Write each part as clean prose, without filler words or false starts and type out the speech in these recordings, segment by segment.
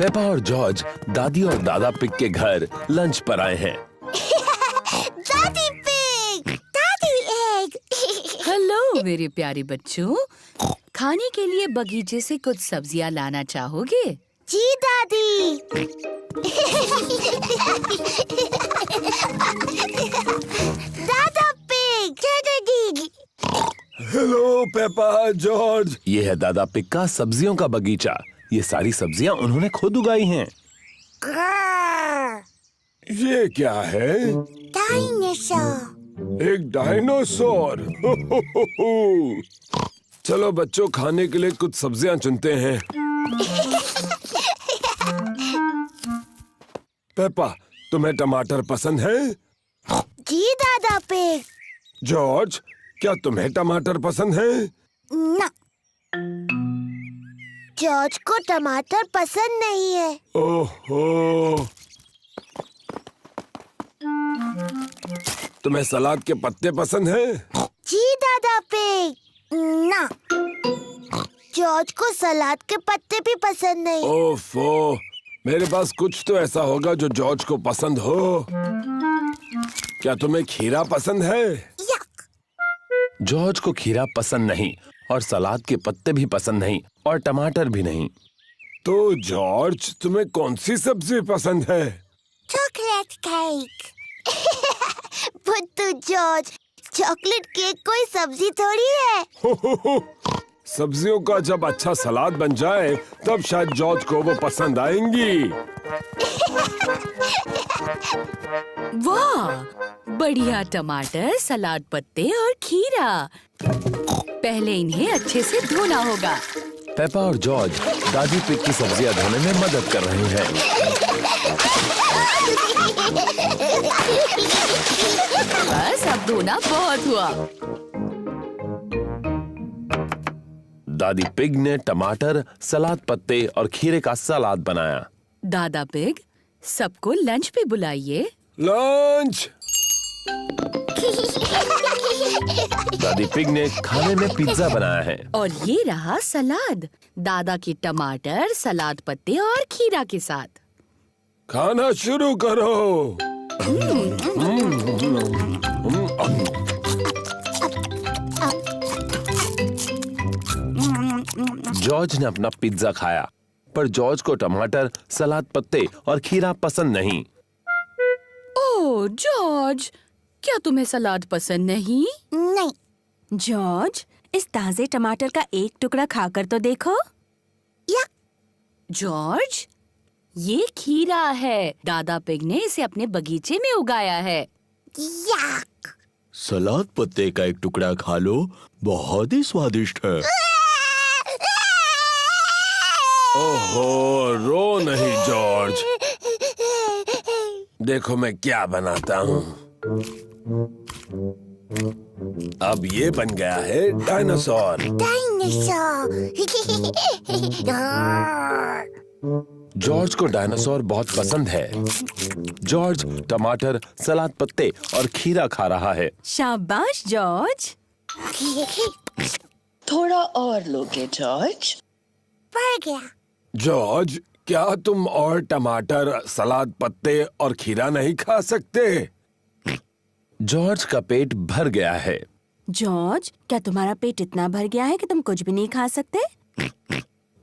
Peppa और George दादी और दादा पिग के घर लंच पर आए हैं। दादी पिग, दादी एग। हेलो मेरे प्यारे बच्चों, खाने के लिए बगीचे से कुछ सब्जियां लाना चाहोगे? जी दादी। दादा पिग, दादी। Hello Peppa, George. ये है दादा पिग का सब्जियों का बगीचा। ये सारी सब्जियां उन्होंने खुद उगाई हैं। ये क्या है? डायनासोर। एक डायनासोर। चलो बच्चों, खाने के लिए कुछ सब्जियां चुनते हैं। पेपा, तुम्हें टमाटर पसंद है? जी दादा पिग। जॉर्ज, क्या तुम्हें टमाटर पसंद है? ना, जॉर्ज को टमाटर पसंद नहीं है। ओहो, तुम्हें सलाद के पत्ते पसंद हैं? जी दादा पिग। ना, जॉर्ज को सलाद के पत्ते भी पसंद नहीं। ओफो, मेरे पास कुछ तो ऐसा होगा जो जॉर्ज को पसंद हो। क्या तुम्हें खीरा पसंद है? यक। जॉर्ज को खीरा पसंद नहीं और सलाद के पत्ते भी पसंद नहीं और टमाटर भी नहीं। तो जॉर्ज, तुम्हें कौन सी सब्जी पसंद है? Chocolate cake. बुद्धू जॉर्ज, चॉकलेट केक कोई सब्जी थोड़ी है। सब्जियों का जब अच्छा सलाद बन जाए तब शायद जॉर्ज को वो पसंद आएंगी। वाह, बढ़िया टमाटर, सलाद पत्ते और खीरा। पहले इन्हें अच्छे से धोना होगा। पेपा और जॉर्ज दादी पिग की सब्जियां धोने में मदद कर रहे हैं। बस अब धोना बहुत हुआ। दादी पिग ने टमाटर, सलाद पत्ते और खीरे का सलाद बनाया। दादा पिग, सबको लंच पे बुलाइए। लंच। दादी पिग ने खाने में पिज्जा बनाया है। और ये रहा सलाद, दादा के टमाटर, सलाद पत्ते और खीरा के साथ। खाना शुरू करो। जॉर्ज ने अपना पिज्जा खाया, पर जॉर्ज को टमाटर, सलाद पत्ते और खीरा पसंद नहीं। ओह जॉर्ज, क्या तुम्हें सलाद पसंद नहीं? नहीं। जॉर्ज, इस ताजे टमाटर का एक टुकड़ा खाकर तो देखो। यक। जॉर्ज, ये खीरा है। दादा पिग ने इसे अपने बगीचे में उगाया है। यक। सलाद पत्ते का एक टुकड़ा खा लो, बहुत ही स्वादिष्ट है। ओहो, रो नहीं जॉर्ज। देखो मैं क्या बनाता हूँ। अब ये बन गया है डायनासोर। डायनासोर। जॉर्ज को डायनासोर बहुत पसंद है। जॉर्ज टमाटर, सलाद पत्ते और खीरा खा रहा है। शाबाश जॉर्ज। थोड़ा और लोगे जॉर्ज? बढ़ गया। जॉर्ज, क्या तुम और टमाटर, सलाद पत्ते और खीरा नहीं खा सकते? जॉर्ज का पेट भर गया है। जॉर्ज, क्या तुम्हारा पेट इतना भर गया है कि तुम कुछ भी नहीं खा सकते?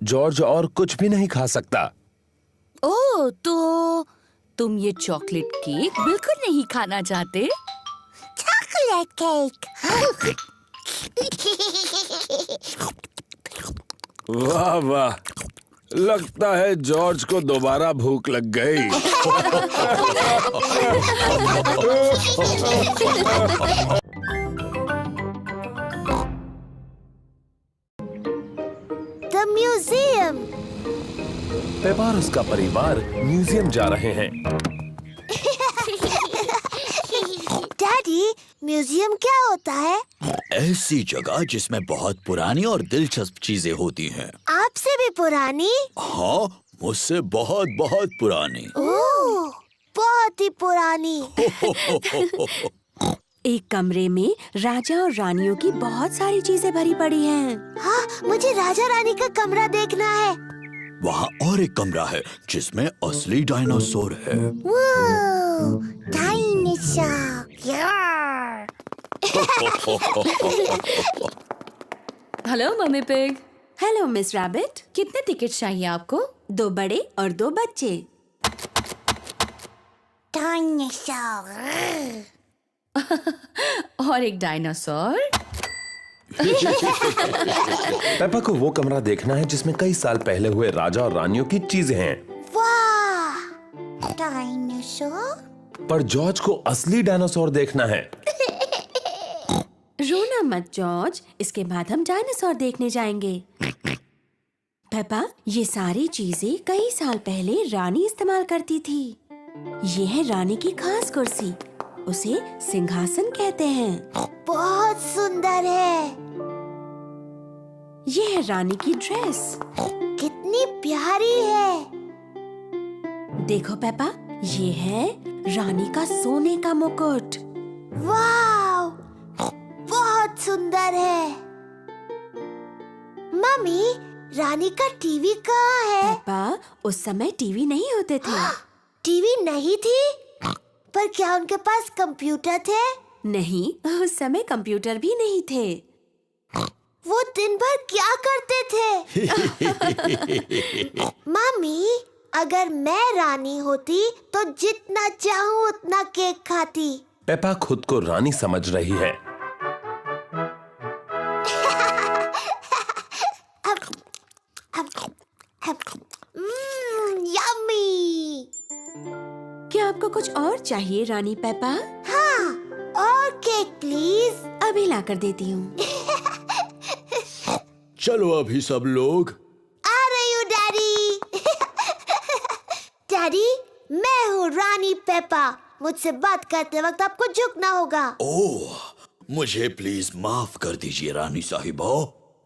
जॉर्ज और कुछ भी नहीं खा सकता। ओह, तो तुम ये चॉकलेट केक बिल्कुल नहीं खाना चाहते? Chocolate cake. वाह वाह, लगता है जॉर्ज को दोबारा भूख लग गई। The museum. पेपा और उसका परिवार म्यूजियम जा रहे हैं। डैडी, म्यूजियम क्या होता है? ऐसी जगह जिसमें बहुत पुरानी और दिलचस्प चीजें होती हैं। आपसे भी पुरानी? हाँ, मुझसे बहुत बहुत पुरानी। ओह, बहुत ही पुरानी। एक कमरे में राजा और रानियों की बहुत सारी चीजें भरी पड़ी हैं। हाँ, मुझे राजा रानी का कमरा देखना है। वहाँ और एक कमरा है जिसमें असली डायनासोर है। वो डायनासोर। यार। Hello mummy pig. Hello miss rabbit. कितने टिकट चाहिए आपको? 2 बड़े और 2 बच्चे। डायनासोर। और एक डायनासोर। पेपा को वो कमरा देखना है जिसमें कई साल पहले हुए राजा और रानियों की चीजें हैं। वाह, डायनासोर। पर जॉर्ज को असली डायनासोर देखना है। रोना मत जॉर्ज, इसके बाद हम डायनासोर देखने जाएंगे। पेपा, ये सारी चीजें कई साल पहले रानी इस्तेमाल करती थी। ये है रानी की खास कुर्सी, उसे सिंहासन कहते हैं। बहुत सुंदर है। ये है रानी की ड्रेस। कितनी प्यारी है। देखो पेपा, ये है रानी का सोने का मुकुट। वाह, बहुत सुंदर है। मम्मी, रानी का टीवी कहाँ है? पेपा, उस समय टीवी नहीं होते थे। टीवी नहीं थी? पर क्या उनके पास कंप्यूटर थे? नहीं, उस समय कंप्यूटर भी नहीं थे। वो दिन भर क्या करते थे? मम्मी, अगर मैं रानी होती तो जितना चाहूँ उतना केक खाती। पेपा खुद को रानी समझ रही है। यम्मी। क्या आपको कुछ और चाहिए रानी पेपा? हाँ, और केक प्लीज। अभी लाकर देती हूँ। चलो अभी सब लोग। आ रही हूँ डैडी। डैडी, मैं हूँ रानी पेपा। मुझसे बात करते वक्त आपको झुकना होगा। ओह, मुझे प्लीज माफ कर दीजिए रानी साहिबा।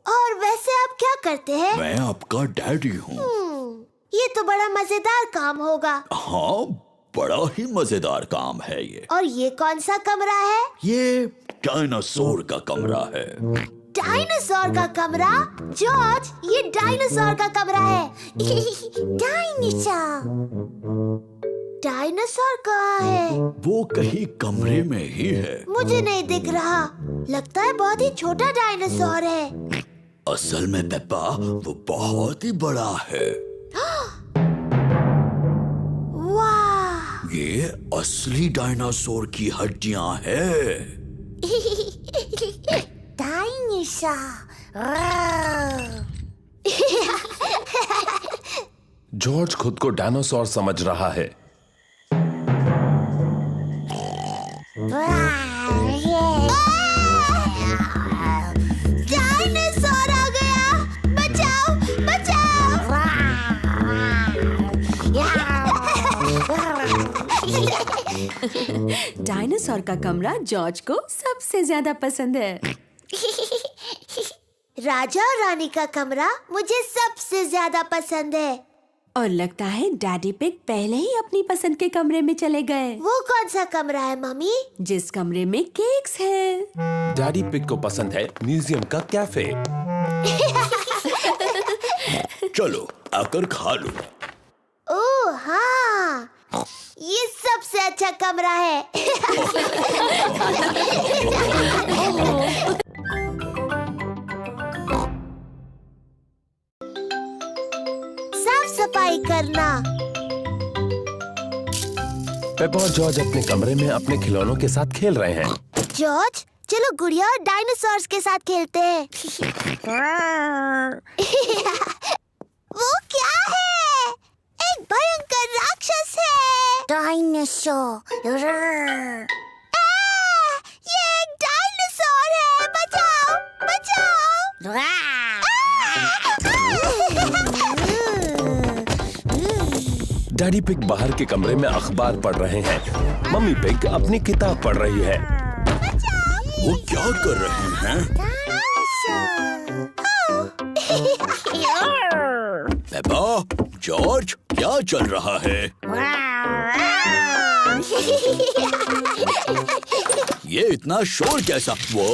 और वैसे आप क्या करते हैं? मैं आपका डैडी हूँ। ये तो बड़ा मजेदार काम होगा। हाँ, बड़ा ही मजेदार काम है ये। और ये कौन सा कमरा है? ये डायनासोर का कमरा है। डायनासोर का कमरा? जॉर्ज, ये डायनासोर का कमरा है। डायनासोर। डायनासोर कहाँ है? वो कहीं कमरे में ही है। मुझे नहीं दिख रहा। लगता है बहुत ही छोटा डायनासोर है। असल में पेप्पा, वो बहुत ही बड़ा है। वाह, ये असली डायनासोर की हड्डियां हैं। डायनासोर। जॉर्ज खुद को डायनासोर समझ रहा है। डायनासोर आ गया। बचाओ, बचाओ। डायनासोर का कमरा जॉर्ज को सबसे ज्यादा पसंद है। राजा और रानी का कमरा मुझे सबसे ज्यादा पसंद है। और लगता है डैडी पिग पहले ही अपनी पसंद के कमरे में चले गए। वो कौन सा कमरा है मम्मी? जिस कमरे में केक्स है। डैडी पिग को पसंद है म्यूजियम का कैफे। चलो आकर खा लो। ओह हाँ, ये सबसे अच्छा कमरा है। साफ सफाई करना। पेपा और जॉर्ज अपने कमरे में अपने खिलौनों के साथ खेल रहे हैं। जॉर्ज, चलो गुड़िया और डायनासोर्स के साथ खेलते हैं। वो क्या है? एक भयंकर राक्षस है। डायनासोर। ये एक डायनासोर है। बचाओ, बचाओ। डैडी पिग बाहर के कमरे में अखबार पढ़ रहे हैं। मम्मी पिग अपनी किताब पढ़ रही है। वो क्या कर रहे हैं? पेप्पा, जॉर्ज, क्या चल रहा है? ये इतना शोर कैसा? वो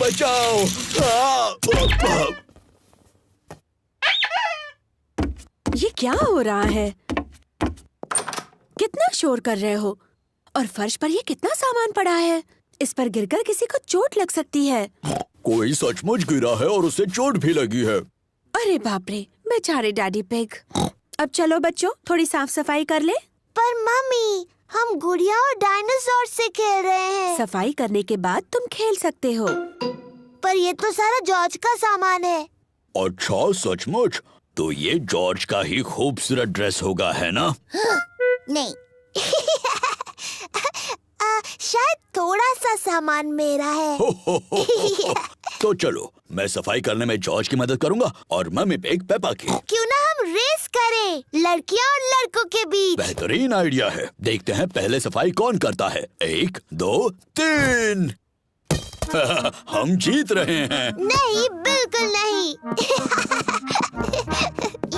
बचाओ। क्या हो रहा है? कितना शोर कर रहे हो? और फर्श पर ये कितना सामान पड़ा है? इस पर गिरकर किसी को चोट लग सकती है। कोई सचमुच गिरा है और उसे चोट भी लगी है। अरे बाप रे, बेचारे डैडी पिग। अब चलो बच्चों, थोड़ी साफ सफाई कर ले। पर मम्मी, हम गुड़िया और डायनासोर से खेल रहे हैं। सफाई करने के बाद तुम खेल सकते हो। पर ये तो सारा जॉर्ज का सामान है। अच्छा, सचमुच? तो ये जॉर्ज का ही खूबसूरत ड्रेस होगा, है ना? नहीं। शायद थोड़ा सा सामान मेरा है। तो चलो, मैं सफाई करने में जॉर्ज की मदद करूंगा और मम्मी पिग पेपा की। क्यों ना हम रेस करें, लड़कियां और लड़कों के बीच। बेहतरीन आइडिया है। देखते हैं पहले सफाई कौन करता है। 1, 2, 3। हम जीत रहे हैं। नहीं, बिल्कुल नहीं।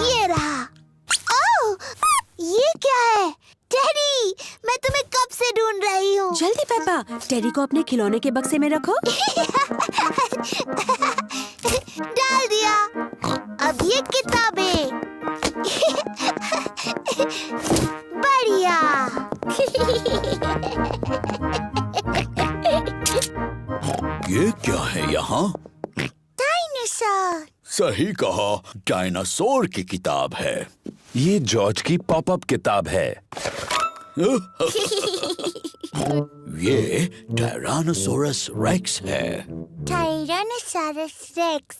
ये रहा। ओह, ये क्या है? टेडी, मैं तुम्हें कब से ढूंढ रही हूँ। जल्दी पेपा, टेडी को अपने खिलौने के बक्से में रखो। डाल दिया। अब ये किताबें। बढ़िया। ये क्या है यहाँ? डायनासोर। सही कहा, डायनासोर की किताब है। ये जॉर्ज की पॉपअप किताब है। ये टायरानोसोरस रेक्स है। Tyrannosaurus rex.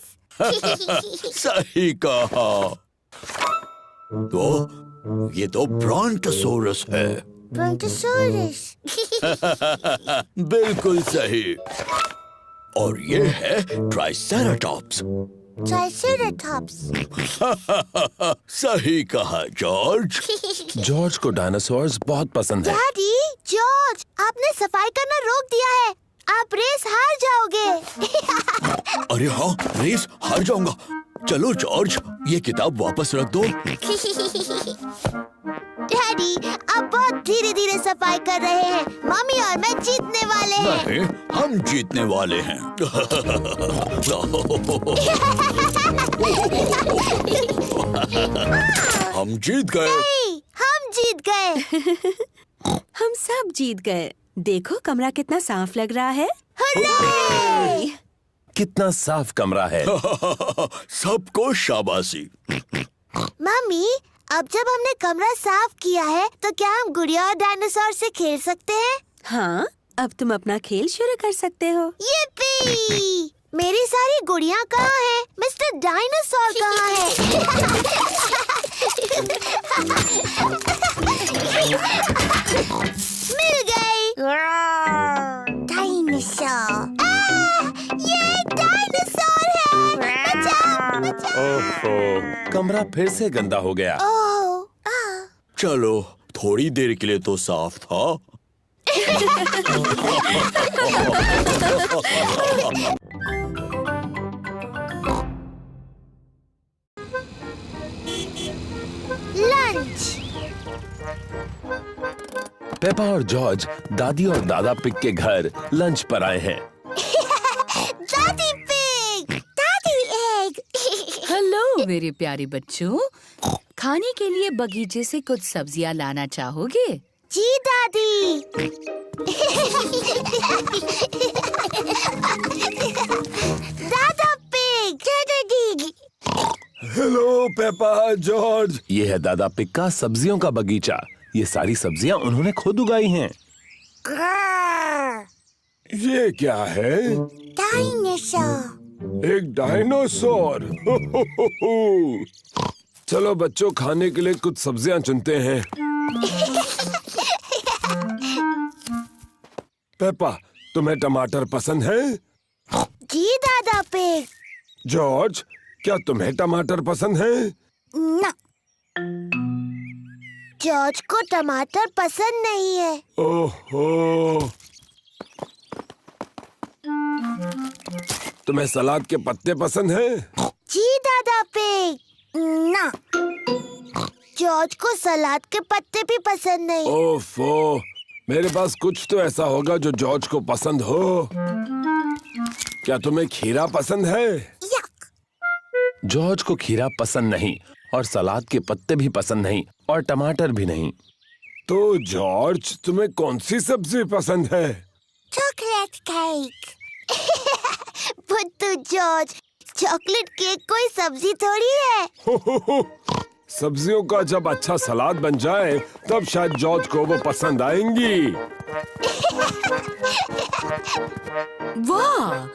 सही कहा। तो ये तो ब्रॉन्टोसोरस है। ब्रॉन्टोसोरस। बिल्कुल सही। और ये है ट्राइसेराटॉप्स। ट्राइसेराटॉप्स। सही कहा जॉर्ज। जॉर्ज को डायनासोर्स बहुत पसंद है। डैडी, जॉर्ज, आपने सफाई करना रोक दिया है। आप रेस हार जाओगे। अरे हाँ, रेस हार जाऊंगा। चलो जॉर्ज, ये किताब वापस रख दो। डैडी, आप बहुत धीरे धीरे सफाई कर रहे हैं। मम्मी और मैं जीतने वाले हैं। नहीं, हम जीतने वाले हैं। हम जीत गए। नहीं, हम जीत गए। हम सब जीत गए। देखो कमरा कितना साफ लग रहा है। हुर्रे! कितना साफ कमरा है। सबको शाबाशी। मम्मी, अब जब हमने कमरा साफ किया है, तो क्या हम गुड़िया और डायनासोर से खेल सकते हैं? हाँ, अब तुम अपना खेल शुरू कर सकते हो। yippee! मेरी सारी गुड़िया कहाँ हैं? मिस्टर डायनासोर कहाँ है? मिल गई। डायनासोर। ये डायनासोर है। बचाओ, बचाओ। ओहो, कमरा फिर से गंदा हो गया। ओह, चलो, थोड़ी देर के लिए तो साफ था। लंच। पेपा और जॉर्ज दादी और दादा पिग के घर लंच पर आए हैं। दादी पिग, दादी एग। हेलो मेरे प्यारे बच्चों, खाने के लिए बगीचे से कुछ सब्जियां लाना चाहोगे? जी दादी। दादा पिग, दादी। Hello Peppa, George. ये है दादा पिग का सब्जियों का बगीचा। ये सारी सब्जियां उन्होंने खुद उगाई हैं। ये क्या है? डायनासोर। एक डायनासोर। चलो बच्चों, खाने के लिए कुछ सब्जियां चुनते हैं। पेपा, तुम्हें टमाटर पसंद है? जी दादा पिग। जॉर्ज, क्या तुम्हें टमाटर पसंद है? ना, जॉर्ज को टमाटर पसंद नहीं है। ओहो, तुम्हें सलाद के पत्ते पसंद हैं? जी दादा पिग। ना, जॉर्ज को सलाद के पत्ते भी पसंद नहीं। ओफो, मेरे पास कुछ तो ऐसा होगा जो जॉर्ज को पसंद हो। क्या तुम्हें खीरा पसंद है? यक। जॉर्ज को खीरा पसंद नहीं और सलाद के पत्ते भी पसंद नहीं और टमाटर भी नहीं। तो जॉर्ज, तुम्हें कौन सी सब्जी पसंद है? Chocolate cake. बुद्धू जॉर्ज, चॉकलेट केक कोई सब्जी थोड़ी है। हो। सब्जियों का जब अच्छा सलाद बन जाए तब शायद जॉर्ज को वो पसंद आएंगी। वाह,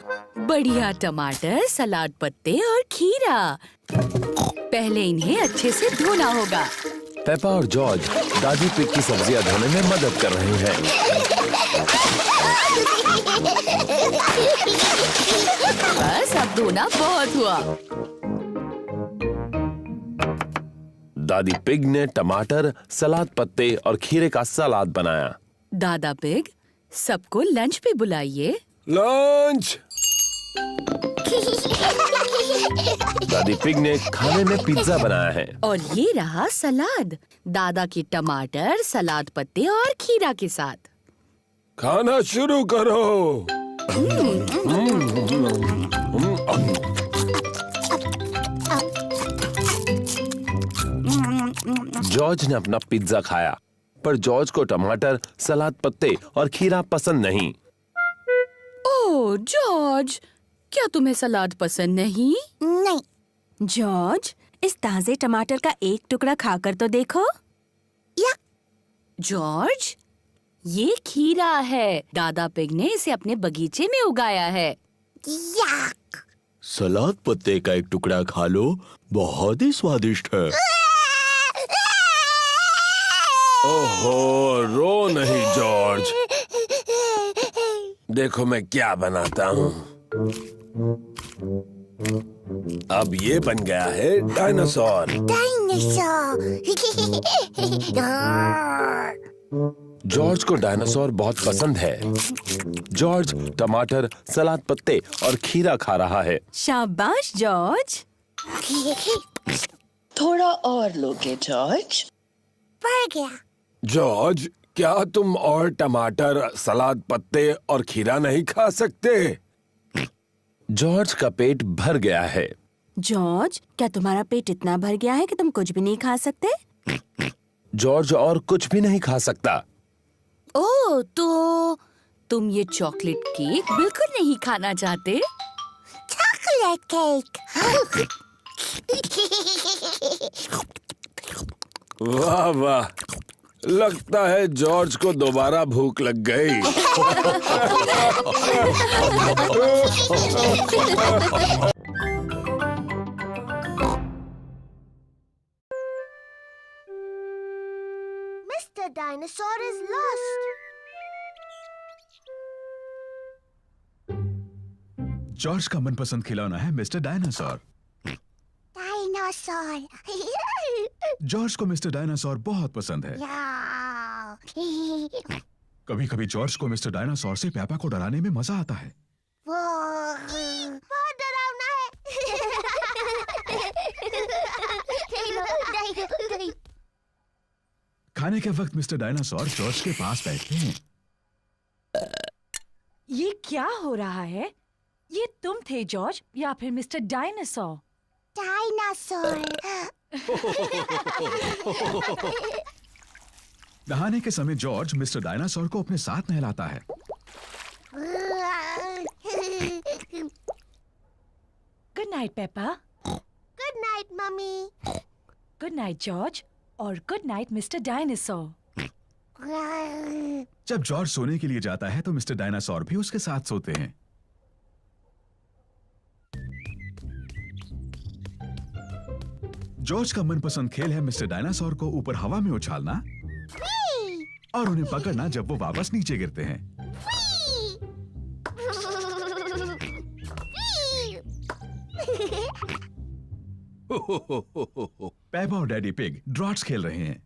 बढ़िया टमाटर, सलाद पत्ते और खीरा। पहले इन्हें अच्छे से धोना होगा। पेपा और जॉर्ज दादी पिग की सब्जियां धोने में मदद कर रहे हैं। बस अब धोना बहुत हुआ। दादी पिग ने टमाटर, सलाद पत्ते और खीरे का सलाद बनाया। दादा पिग, सबको लंच पे बुलाइए। लंच। दादी पिग ने खाने में पिज्जा बनाया है। और ये रहा सलाद, दादा की टमाटर, सलाद पत्ते और खीरा के साथ। खाना शुरू करो। जॉर्ज ने अपना पिज्जा खाया, पर जॉर्ज को टमाटर, सलाद पत्ते और खीरा पसंद नहीं। ओह जॉर्ज, क्या तुम्हें सलाद पसंद नहीं? नहीं। जॉर्ज, इस ताजे टमाटर का एक टुकड़ा खाकर तो देखो। या जॉर्ज, ये खीरा है। दादा पिग ने इसे अपने बगीचे में उगाया है। याक। सलाद पत्ते का एक टुकड़ा खा लो, बहुत ही स्वादिष्ट है। ओहो, रो नहीं जॉर्ज। देखो मैं क्या बनाता हूँ। अब ये बन गया है डायनासोर। डायनासोर। जॉर्ज को डायनासोर बहुत पसंद है। जॉर्ज टमाटर, सलाद पत्ते और खीरा खा रहा है। शाबाश जॉर्ज। थोड़ा और लोगे जॉर्ज? बढ़ गया। जॉर्ज, क्या तुम और टमाटर, सलाद पत्ते और खीरा नहीं खा सकते? जॉर्ज का पेट भर गया है। जॉर्ज, क्या तुम्हारा पेट इतना भर गया है कि तुम कुछ भी नहीं खा सकते? जॉर्ज और कुछ भी नहीं खा सकता। ओह, तो तुम ये चॉकलेट केक बिल्कुल नहीं खाना चाहते? Chocolate cake. वाह वाह, लगता है जॉर्ज को दोबारा भूख लग गई। Mr. Dinosaur is lost. George का मनपसंद खिलौना है मिस्टर डायनासोर। Dinosaur. जॉर्ज को मिस्टर डायनासोर बहुत पसंद है। Yeah. कभी कभी जॉर्ज को मिस्टर डायनासोर से पेपा को डराने में मजा आता है। वो बहुत डरावना है। खाने के वक्त मिस्टर डायनासोर जॉर्ज के पास बैठते हैं। ये क्या हो रहा है? ये तुम थे जॉर्ज या फिर मिस्टर डायनासोर? डायनासोर। नहाने के समय जॉर्ज मिस्टर डायनासोर को अपने साथ नहलाता है। Good night Peppa. Good night mummy. Good night George और गुड नाइट मिस्टर डायनासोर। जब जॉर्ज सोने के लिए जाता है तो मिस्टर डायनासोर भी उसके साथ सोते हैं। जॉर्ज का मनपसंद खेल है मिस्टर डायनासोर को ऊपर हवा में उछालना और उन्हें पकड़ना जब वो वापस नीचे गिरते हैं। पेपा और डैडी पिग ड्रॉट्स खेल रहे हैं।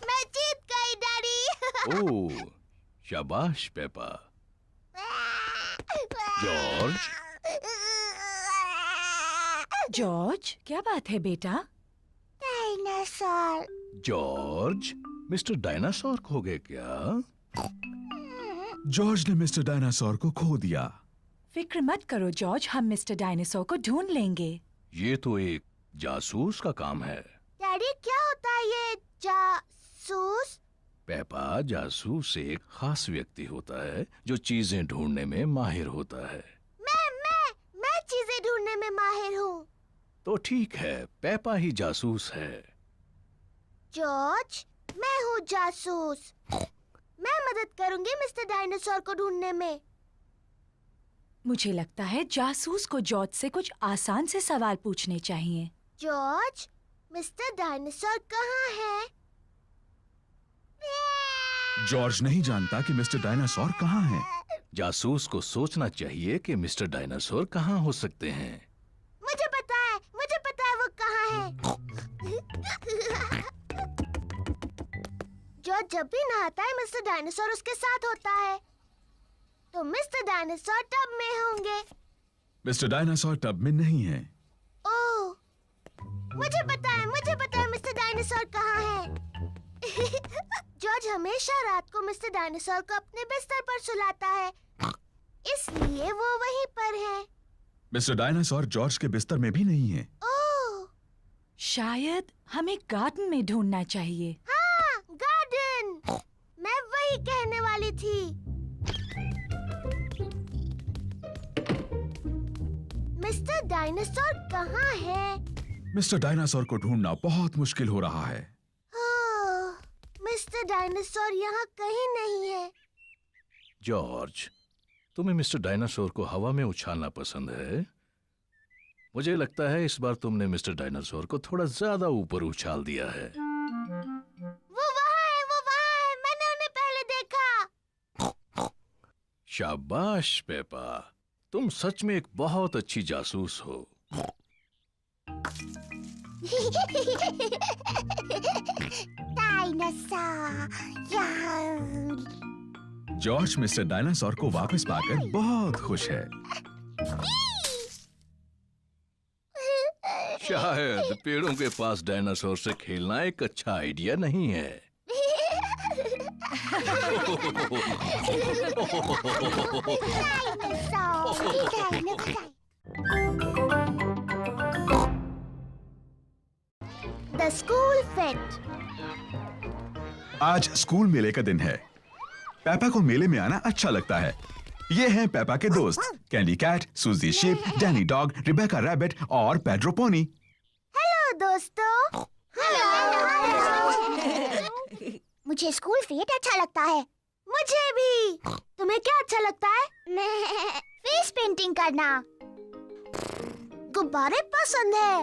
मैं जीत गई डैडी। ओह, शाबाश पेपा। जॉर्ज, जॉर्ज, क्या बात है बेटा? डायनासोर। जॉर्ज, मिस्टर डायनासोर खो गए क्या? जॉर्ज ने मिस्टर डायनासोर को खो दिया। फिक्र मत करो जॉर्ज, हम मिस्टर डायनासोर को ढूंढ लेंगे। ये तो एक जासूस का काम है। डैडी क्या होता है ये जासूस? पेपा, जासूस एक खास व्यक्ति होता है जो चीजें ढूंढने में माहिर होता है। मैं चीजें ढूंढने में माहिर हूँ। तो ठीक है, पेपा ही जासूस है। जॉर्ज, मैं हूँ जासूस। मैं मदद करूंगी मिस्टर डायनासोर को ढूंढने में। मुझे लगता है जासूस को जॉर्ज से कुछ आसान से सवाल पूछने चाहिए। जॉर्ज, मिस्टर डायनासोर कहाँ है? जॉर्ज नहीं जानता कि मिस्टर डायनासोर कहाँ है। जासूस को सोचना चाहिए कि मिस्टर डायनासोर कहाँ हो सकते हैं। मुझे पता है वो कहाँ है। जॉर्ज जब भी नहाता है मिस्टर डायनासोर उसके साथ होता है। तो मिस्टर डायनासोर टब में होंगे। मिस्टर डायनासोर टब में नहीं है। ओह, मुझे पता है मिस्टर डायनासोर कहाँ है। जॉर्ज हमेशा रात को मिस्टर डायनासोर को अपने बिस्तर पर सुलाता है, इसलिए वो वहीं पर है। मिस्टर डायनासोर जॉर्ज के बिस्तर में भी नहीं है। ओह, शायद हमें गार्डन में ढूंढना चाहिए। हाँ, गार्डन। मैं वही कहने वाली थी। मिस्टर डायनासोर कहाँ है? मिस्टर डायनासोर को ढूंढना बहुत मुश्किल हो रहा है। ओह, मिस्टर डायनासोर यहाँ कहीं नहीं है। जॉर्ज, तुम्हें मिस्टर डायनासोर को हवा में उछालना पसंद है। मुझे लगता है इस बार तुमने मिस्टर डायनासोर को थोड़ा ज्यादा ऊपर उछाल दिया है। वो वहाँ है, मैंने उन्हें पहले देखा। शाबाश पेपा, तुम सच में एक बहुत अच्छी जासूस हो। जॉर्ज मिस्टर डायनासोर को वापस पाकर बहुत खुश है। शायद पेड़ों के पास डायनासोर से खेलना एक अच्छा आइडिया नहीं है। The school fate. आज स्कूल मेले का दिन है। पेपा को मेले में आना अच्छा लगता है। ये हैं पेपा के दोस्त, Candy Cat, Suzy Sheep, Danny Dog, Rebecca Rabbit और पेड्रो पोनी। हेलो दोस्तों। मुझे स्कूल फेट अच्छा लगता है। मुझे भी। तुम्हें क्या अच्छा लगता है? फेस पेंटिंग करना। गुब्बारे पसंद है।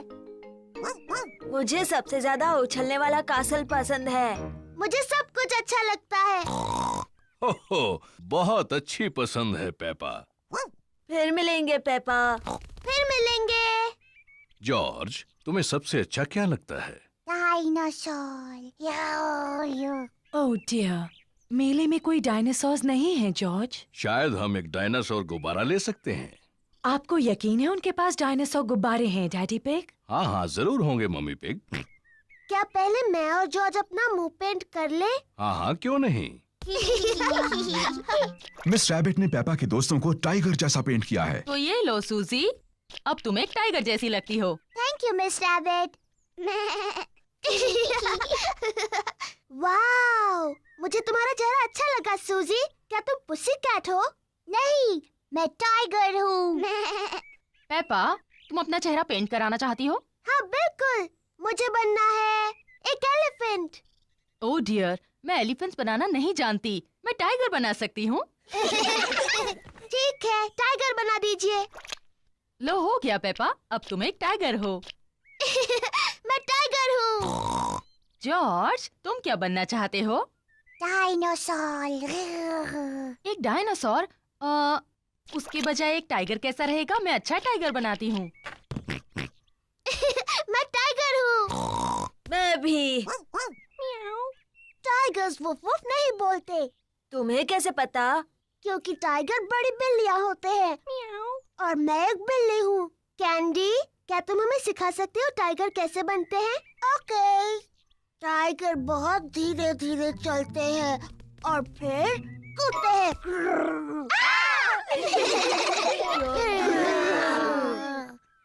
मुझे सबसे ज्यादा उछलने वाला कासल पसंद है। मुझे सब कुछ अच्छा लगता है। ओहो, बहुत अच्छी पसंद है पेपा। फिर मिलेंगे पेपा। फिर मिलेंगे। जॉर्ज, तुम्हें सबसे अच्छा क्या लगता है? डायनासोर। ओह डियर, मेले में कोई डायनासोर्स नहीं है जॉर्ज। शायद हम एक डायनासोर गुब्बारा ले सकते हैं। आपको यकीन है उनके पास डायनासोर गुब्बारे हैं डैडी पिग? हाँ हाँ, जरूर होंगे मम्मी पिग। क्या पहले मैं और जॉर्ज अपना मुंह पेंट कर ले? हाँ हाँ, क्यों नहीं। मिस रैबिट ने पेपा के दोस्तों को टाइगर जैसा पेंट किया है। तो ये लो सूजी, अब तुम एक टाइगर जैसी लगती हो। Thank you miss rabbit. Wow, मुझे तुम्हारा चेहरा अच्छा लगा सूजी। क्या तुम पुसी कैट हो? नहीं, मैं टाइगर हूँ। पेपा, तुम अपना चेहरा पेंट कराना चाहती हो? हाँ बिल्कुल, मुझे बनना है एक एलिफेंट। ओह डियर, मैं एलिफेंट्स बनाना नहीं जानती। मैं टाइगर बना सकती हूँ। ठीक है, टाइगर बना दीजिए। लो हो गया पेपा, अब तुम एक टाइगर हो। मैं टाइगर हूँ। जॉर्ज, तुम क्या बनना चाहते हो? डायनासोर। एक डायनासोर? उसके बजाय एक टाइगर कैसा रहेगा? मैं अच्छा टाइगर बनाती हूँ। मैं टाइगर हूँ। मैं भी। टाइगर्स वुफ वुफ नहीं बोलते। तुम्हें कैसे पता? क्योंकि टाइगर बड़ी बिल्लियाँ होते हैं और मैं एक बिल्ली हूँ। कैंडी, क्या तुम हमें सिखा सकते हो टाइगर कैसे बनते हैं? ओके। टाइगर बहुत धीरे धीरे चलते हैं और फिर कूदते हैं।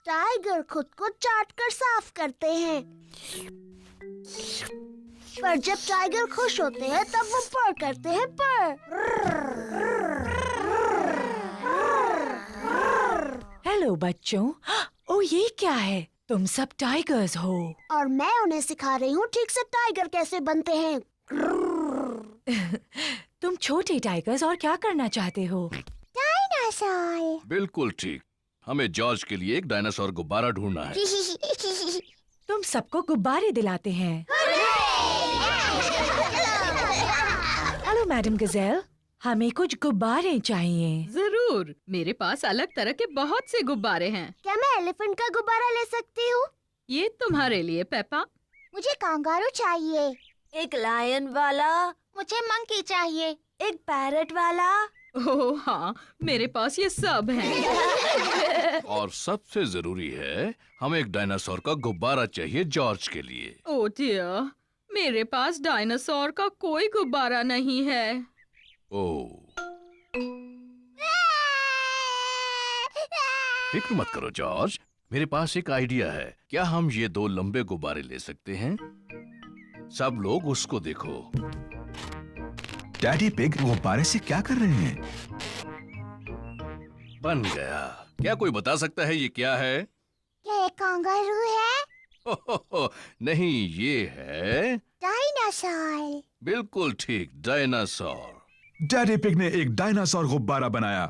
टाइगर खुद को चाट कर साफ करते हैं, पर जब टाइगर खुश होते हैं तब वो पर करते हैं पर। हेलो बच्चों। ओ ये क्या है? तुम सब टाइगर्स हो। और मैं उन्हें सिखा रही हूँ ठीक से टाइगर कैसे बनते हैं। तुम छोटे टाइगर्स और क्या करना चाहते हो? डायनासोर। बिल्कुल ठीक। हमें जॉर्ज के लिए एक डायनासोर गुब्बारा ढूंढना है। तुम सबको गुब्बारे दिलाते हैं। हेलो मैडम गजेल, हमें कुछ गुब्बारे चाहिए। जरूर, मेरे पास अलग तरह के बहुत से गुब्बारे हैं। क्या मैं एलिफेंट का गुब्बारा ले सकती हूँ? ये तुम्हारे लिए पेपा। मुझे कांगारू चाहिए। एक लायन वाला, मुझे मंकी चाहिए। एक पैरट वाला। ओह हाँ, मेरे पास ये सब हैं। और सबसे जरूरी है, हमें एक डायनासोर का गुब्बारा चाहिए जॉर्ज के लिए। ओह डियर, मेरे पास डायनासोर का कोई गुब्बारा नहीं है। ओह, फिक्र मत करो जॉर्ज, मेरे पास एक आइडिया है। क्या हम ये 2 लंबे गुब्बारे ले सकते हैं? सब लोग उसको देखो। डैडी पिग गुब्बारे से क्या कर रहे हैं? बन गया। क्या कोई बता सकता है ये क्या है? क्या ये कांगारू है? नहीं, ये है डायनासोर। बिल्कुल ठीक, डायनासोर। डैडी पिग ने एक डायनासोर गुब्बारा बनाया।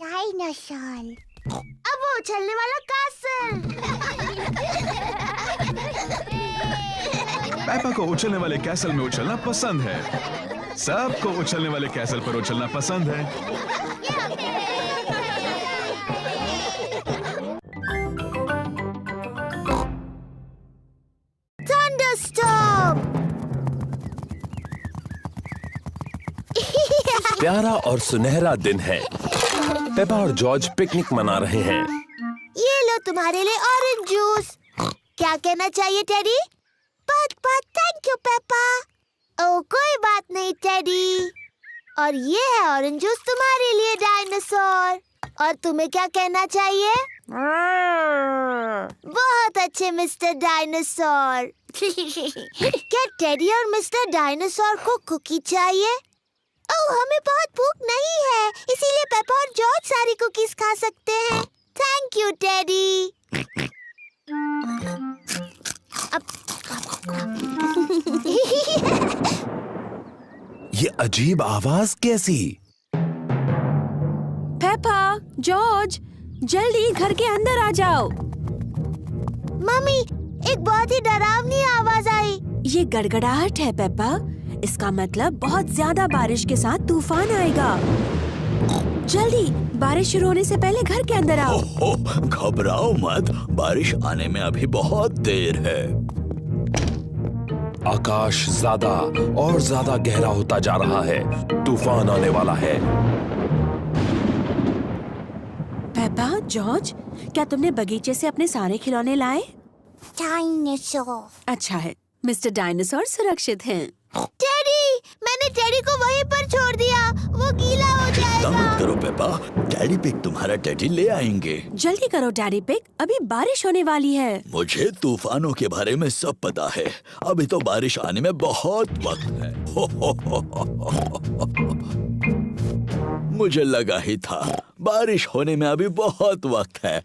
डायनासोर। अब वो उछलने वाला कैसल। पेपा को उछलने वाले कैसल में उछलना पसंद है। सबको उछलने वाले कैसल पर उछलना पसंद है। थंडरस्टॉर्म। प्यारा और सुनहरा दिन है। पेपा और जॉर्ज पिकनिक मना रहे हैं। ये लो तुम्हारे लिए ऑरेंज जूस। क्या कहना चाहिए टेडी? बहुत थैंक यू पेपा। ओह कोई बात नहीं टेडी। और ये है ऑरेंज जूस तुम्हारे लिए डायनासोर। और तुम्हें क्या कहना चाहिए? बहुत अच्छे मिस्टर डायनासोर। क्या टेडी और मिस्टर डायनासोर को कुकी चाहिए? ओह हमें बहुत भूख नहीं है, इसीलिए पेपा और जॉर्ज सारी कुकीज खा सकते हैं। Thank you teddy. ये अजीब आवाज कैसी? पेपा, जॉर्ज, जल्दी घर के अंदर आ जाओ। मम्मी, एक बहुत ही डरावनी आवाज आई। ये गड़गड़ाहट है पेपा। इसका मतलब बहुत ज्यादा बारिश के साथ तूफान आएगा। जल्दी, बारिश शुरू होने से पहले घर के अंदर आओ। घबराओ मत, बारिश आने में अभी बहुत देर है। आकाश ज्यादा और ज्यादा गहरा होता जा रहा है। तूफान आने वाला है। पेपा, जॉर्ज, क्या तुमने बगीचे से अपने सारे खिलौने लाए? डायनासोर। अच्छा है, मिस्टर डायनासोर सुरक्षित हैं। टेडी, मैंने टेडी को वहीं पर छोड़ दिया। वो गीला हो चिंता मत जाएगा। करो पेपा, डैडी पिग तुम्हारा टेडी ले आएंगे। जल्दी करो डैडी पिग, अभी बारिश होने वाली है। मुझे तूफानों के बारे में सब पता है। अभी तो बारिश आने में बहुत वक्त है। मुझे लगा ही था, बारिश होने में अभी बहुत वक्त है।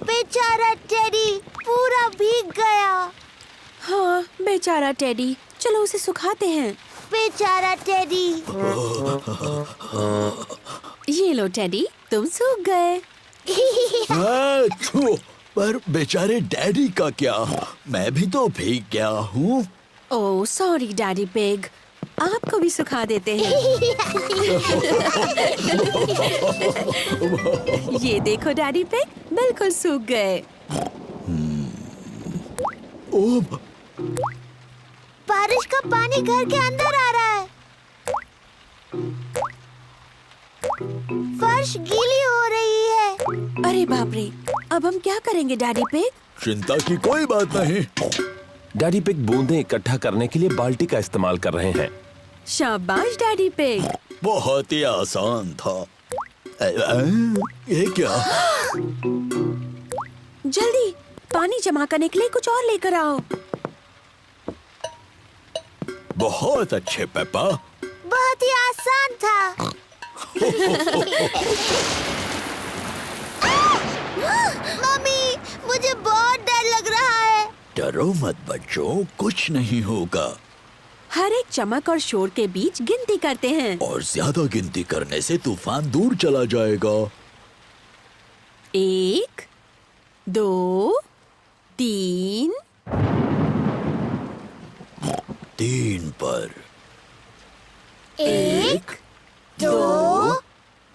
बेचारा टेडी पूरा भीग गया। हाँ, बेचारा टेडी, चलो उसे सुखाते हैं। बेचारा टेडी। ये लो टेडी, तुम सूख गए। पर बेचारे डैडी का क्या? मैं भी तो भीग गया हूँ। ओह सॉरी डैडी पिग, आपको भी सुखा देते हैं। ये देखो डैडी पिग, बिल्कुल सूख गए। बारिश का पानी घर के अंदर आ रहा है। फर्श गीली हो रही है। अरे बाप रे, अब हम क्या करेंगे डैडी पिग? चिंता की कोई बात नहीं। डैडी पिग बूंदें इकट्ठा करने के लिए बाल्टी का इस्तेमाल कर रहे हैं। शाबाश डैडी पिग। बहुत ही आसान था। ये क्या? जल्दी पानी जमा करने के लिए कुछ और लेकर आओ। बहुत अच्छे पेपा। बहुत ही आसान था। मम्मी, मुझे बहुत डर लग रहा है। डरो मत बच्चों, कुछ नहीं होगा। हर एक चमक और शोर के बीच गिनती करते हैं। और ज्यादा गिनती करने से तूफान दूर चला जाएगा। 1, 2, 3। 3 पर। 1, 2,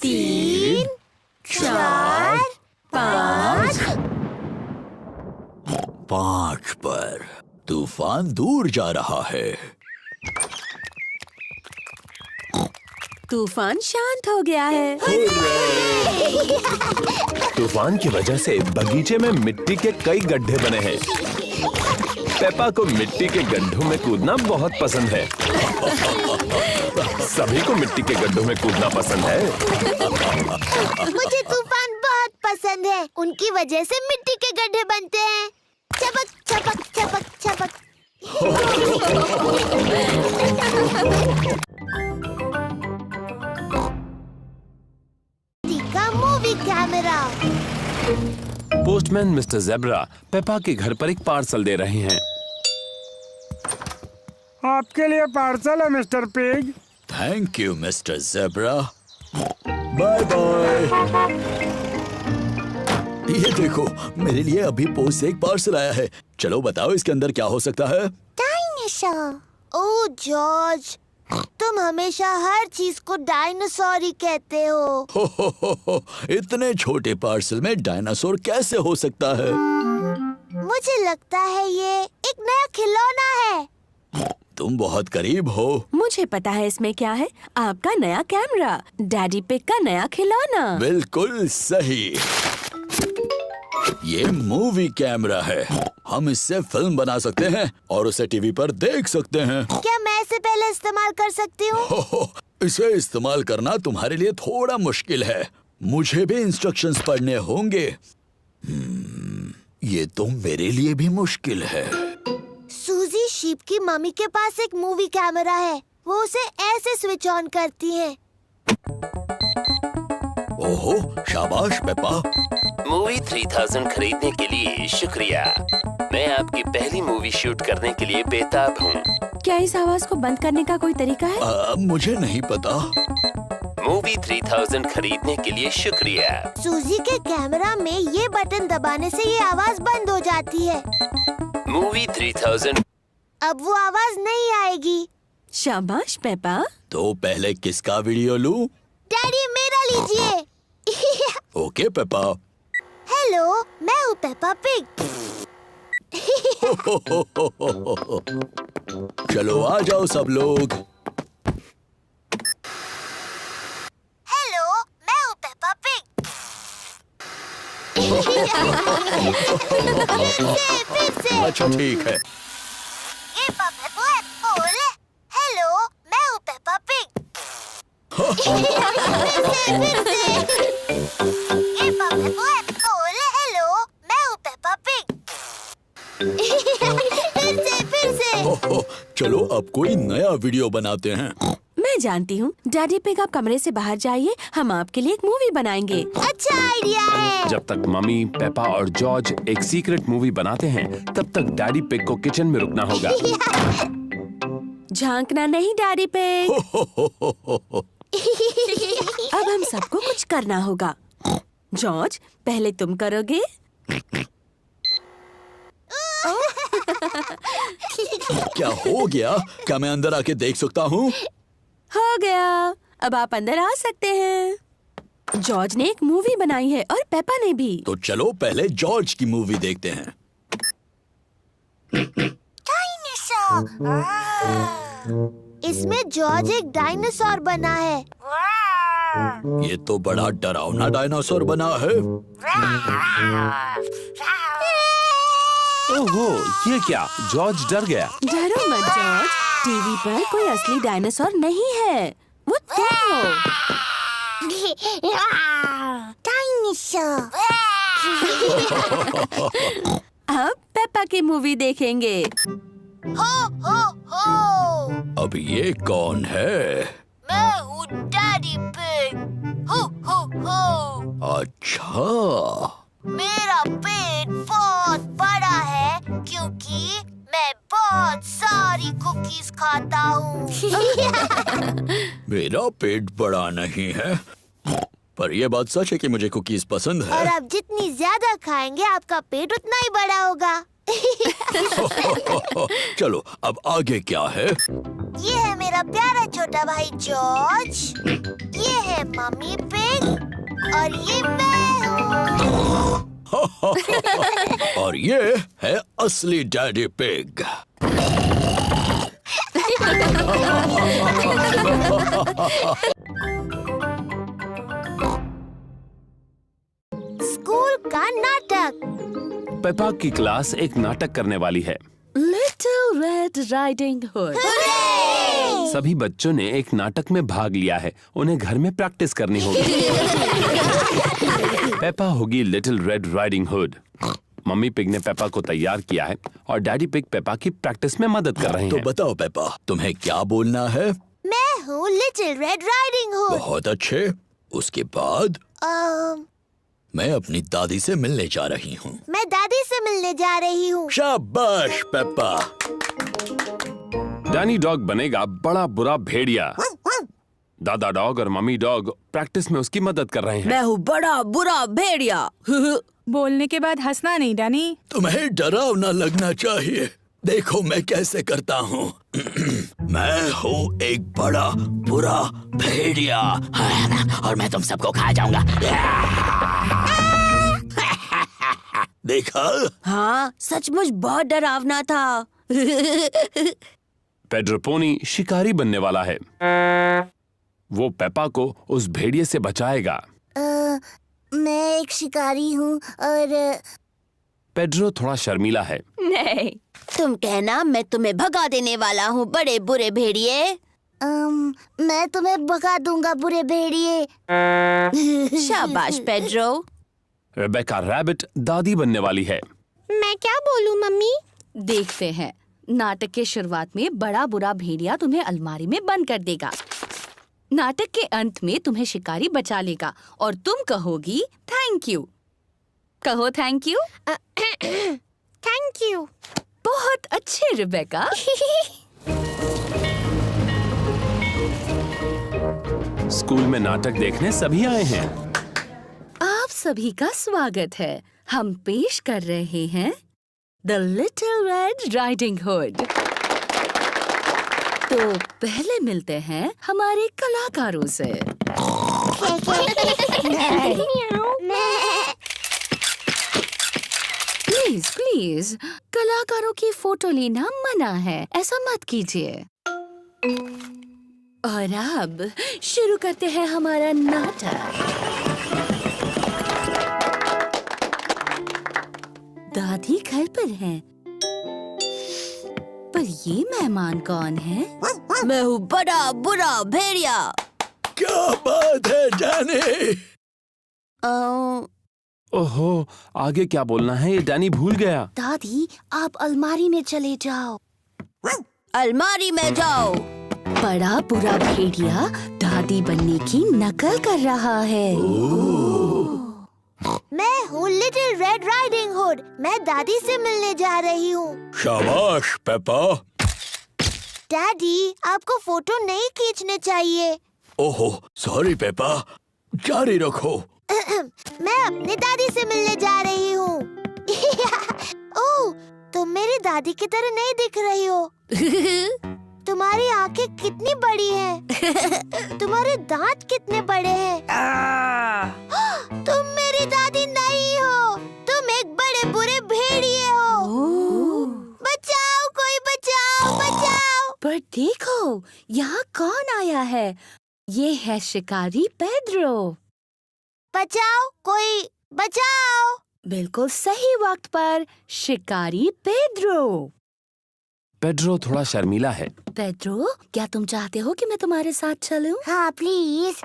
3, 4, 5। 5 पर। तूफान दूर जा रहा है। तूफान शांत हो गया है। तूफान की वजह से बगीचे में मिट्टी के कई गड्ढे बने हैं। पेपा को मिट्टी के गड्ढों में कूदना बहुत पसंद है। सभी को मिट्टी के गड्ढों में कूदना पसंद है। मुझे तूफान बहुत पसंद है। उनकी वजह से मिट्टी के गड्ढे बनते हैं। चपक चपक चपक चपक। का movie camera. Postman mister zebra Peppa के घर पर एक पार्सल दे रहे हैं। आपके लिए पार्सल है mister Pig. Thank you mister Zebra. Bye bye. ये देखो, मेरे लिए अभी पोस्ट से एक पार्सल आया है। चलो बताओ इसके अंदर क्या हो सकता है? डायनासोर। ओह जॉर्ज, तुम हमेशा हर चीज को डायनासोर ही कहते हो। इतने छोटे पार्सल में डायनासोर कैसे हो सकता है? मुझे लगता है ये एक नया खिलौना है। तुम बहुत करीब हो। मुझे पता है इसमें क्या है। आपका नया कैमरा, डैडी पिग का नया खिलौना। बिल्कुल सही। ये मूवी कैमरा है। हम इससे फिल्म बना सकते हैं और उसे टीवी पर देख सकते हैं। क्या मैं इसे पहले इस्तेमाल कर सकती हूँ? इसे इस्तेमाल करना तुम्हारे लिए थोड़ा मुश्किल है। मुझे भी इंस्ट्रक्शंस पढ़ने होंगे। ये तो मेरे लिए भी मुश्किल है। सूजी शीप की मम्मी के पास एक मूवी कैमरा है। वो उसे ऐसे स्विच ऑन करती है। ओहो, शाबाश पेपा। मूवी 3000 खरीदने के लिए शुक्रिया। मैं आपकी पहली मूवी शूट करने के लिए बेताब हूँ। क्या इस आवाज को बंद करने का कोई तरीका है? मुझे नहीं पता। मूवी 3000 खरीदने के लिए शुक्रिया। सूजी के कैमरा में ये बटन दबाने से ये आवाज बंद हो जाती है। मूवी 3000। अब वो आवाज नहीं आएगी। शाबाश पेपा। तो पहले किसका वीडियो लूं? डैडी मेरा लीजिए। Okay Peppa. हेलो, मैं हूँ पेपा पिग। चलो आ जाओ सब लोग। हेलो, मैं हूँ पेपा पिग। फिर से। अच्छा ठीक है। हेलो, मैं हूँ पेपा पिग। हेलो, मैं हूँ पेपा पिग। फिर से। चलो अब कोई नया वीडियो बनाते हैं। मैं जानती हूँ। डैडी पिग, आप कमरे से बाहर जाइए। हम आपके लिए एक मूवी बनाएंगे। अच्छा आइडिया है। जब तक मम्मी, पेपा और जॉर्ज एक सीक्रेट मूवी बनाते हैं, तब तक डैडी पिग को किचन में रुकना होगा। झांकना नहीं डैडी पिग। अब हम सबको कुछ करना होगा। जॉर्ज, पहले तुम करोगे। क्या हो गया? क्या मैं अंदर आके देख सकता हूँ? हो गया। अब आप अंदर आ सकते हैं। जॉर्ज ने एक मूवी बनाई है और पेपा ने भी। तो चलो पहले जॉर्ज की मूवी देखते हैं। इसमें जॉर्ज एक डायनासोर बना है। ये तो बड़ा डरावना डायनासोर बना है। ओहो, ये क्या? जॉर्ज डर गया। डरो मत जॉर्ज, टीवी पर कोई असली डायनासोर नहीं है, वो तुम हो। डायनासोर। अब पेप्पा की मूवी देखेंगे। हो हो हो। अब ये कौन है? मैं हूँ डैडी पिग। हो हो हो। अच्छा, मेरा पेट बहुत बड़ा है क्योंकि मैं बहुत सारी कुकीज खाता हूँ। मेरा पेट बड़ा नहीं है, पर ये बात सच है कि मुझे कुकीज पसंद और है। आप जितनी ज्यादा खाएंगे आपका पेट उतना ही बड़ा होगा। चलो, अब आगे क्या है? ये है मेरा प्यारा छोटा भाई जॉर्ज, ये है मम्मी पिग और ये मैं हूँ। और ये है असली डैडी पिग। स्कूल का नाटक। पेपा की क्लास एक नाटक करने वाली है। Little red riding hood. सभी बच्चों ने एक नाटक में भाग लिया है, उन्हें घर में प्रैक्टिस करनी होगी। पेपा होगी little red riding hood. Mummy pig ने पेपा को तैयार किया है और डैडी पिग पेपा की प्रैक्टिस में मदद कर रहे तो हैं। बताओ पेपा, तुम्हें क्या बोलना है? मैं हूँ लिटिल रेड राइडिंग हुड। बहुत अच्छे। उसके बाद मैं अपनी दादी से मिलने जा रही हूँ। मैं दादी से मिलने जा रही हूँ। शाबाश पेपा। डैनी डॉग बनेगा बड़ा बुरा भेड़िया। दादा डॉग और मम्मी डॉग प्रैक्टिस में उसकी मदद कर रहे हैं। मैं हूँ बड़ा बुरा भेड़िया। बोलने के बाद हंसना नहीं डैनी। तुम्हें डरावना लगना चाहिए। देखो मैं कैसे करता हूँ। मैं हूँ एक बड़ा बुरा भेड़िया और मैं तुम सबको खा जाऊंगा। देखा? हाँ, सचमुच बहुत डरावना था। पेड्रो पोनी शिकारी बनने वाला है। वो पेपा को उस भेड़िए से बचाएगा। मैं एक शिकारी हूँ और पेड्रो थोड़ा शर्मीला है। नहीं, तुम कहना मैं तुम्हें भगा देने वाला हूँ, बड़े बुरे भेड़िए। मैं तुम्हें भगा दूंगा बुरे भेड़िए। शाबाश पेड्रो। रेबेका रैबिट दादी बनने वाली है। मैं क्या बोलूँ मम्मी? देखते हैं। नाटक के शुरुआत में बड़ा बुरा भेड़िया तुम्हें अलमारी में बंद कर देगा। नाटक के अंत में तुम्हें शिकारी बचा लेगा और तुम कहोगी थैंक यू। कहो थैंक यू। Thank you. बहुत अच्छे रेबेका। स्कूल में नाटक देखने सभी आए हैं। आप सभी का स्वागत है। हम पेश कर रहे हैं the little red riding hood. तो पहले मिलते हैं हमारे कलाकारों से। प्लीज प्लीज, कलाकारों की फोटो लेना मना है, ऐसा मत कीजिए। और अब शुरू करते हैं हमारा नाटक। दादी घर पर हैं, पर ये मेहमान कौन है? मैं हूँ बड़ा बुरा भेड़िया। क्या बात है डैनी? ओहो, आगे क्या बोलना है ये डैनी भूल गया। दादी आप अलमारी में चले जाओ। अलमारी में जाओ। बड़ा बुरा भेड़िया दादी बनने की नकल कर रहा है। मैं हूँ लिटिल रेड राइडिंग हुड। मैं दादी से मिलने जा रही हूँ। शाबाश पेपा। डैडी आपको फोटो नहीं खींचने चाहिए। ओहो सॉरी पेपा, जारी रखो। मैं अपनी दादी से मिलने जा रही हूँ। ओह, तुम मेरी दादी की तरह नहीं दिख रही हो। तुम्हारी आंखें कितनी बड़ी हैं। तुम्हारे दांत कितने बड़े हैं। तुम मेरी दादी नहीं हो, तुम एक बड़े बुरे भेड़िए हो। बचाओ, कोई बचाओ, बचाओ। पर देखो, यहाँ कौन आया है? ये है शिकारी पेड्रो। बचाओ, कोई बचाओ। बिल्कुल सही वक्त पर शिकारी पेड्रो। पेड्रो थोड़ा शर्मीला है। पेड्रो, क्या तुम चाहते हो कि मैं तुम्हारे साथ चलूं? हाँ प्लीज।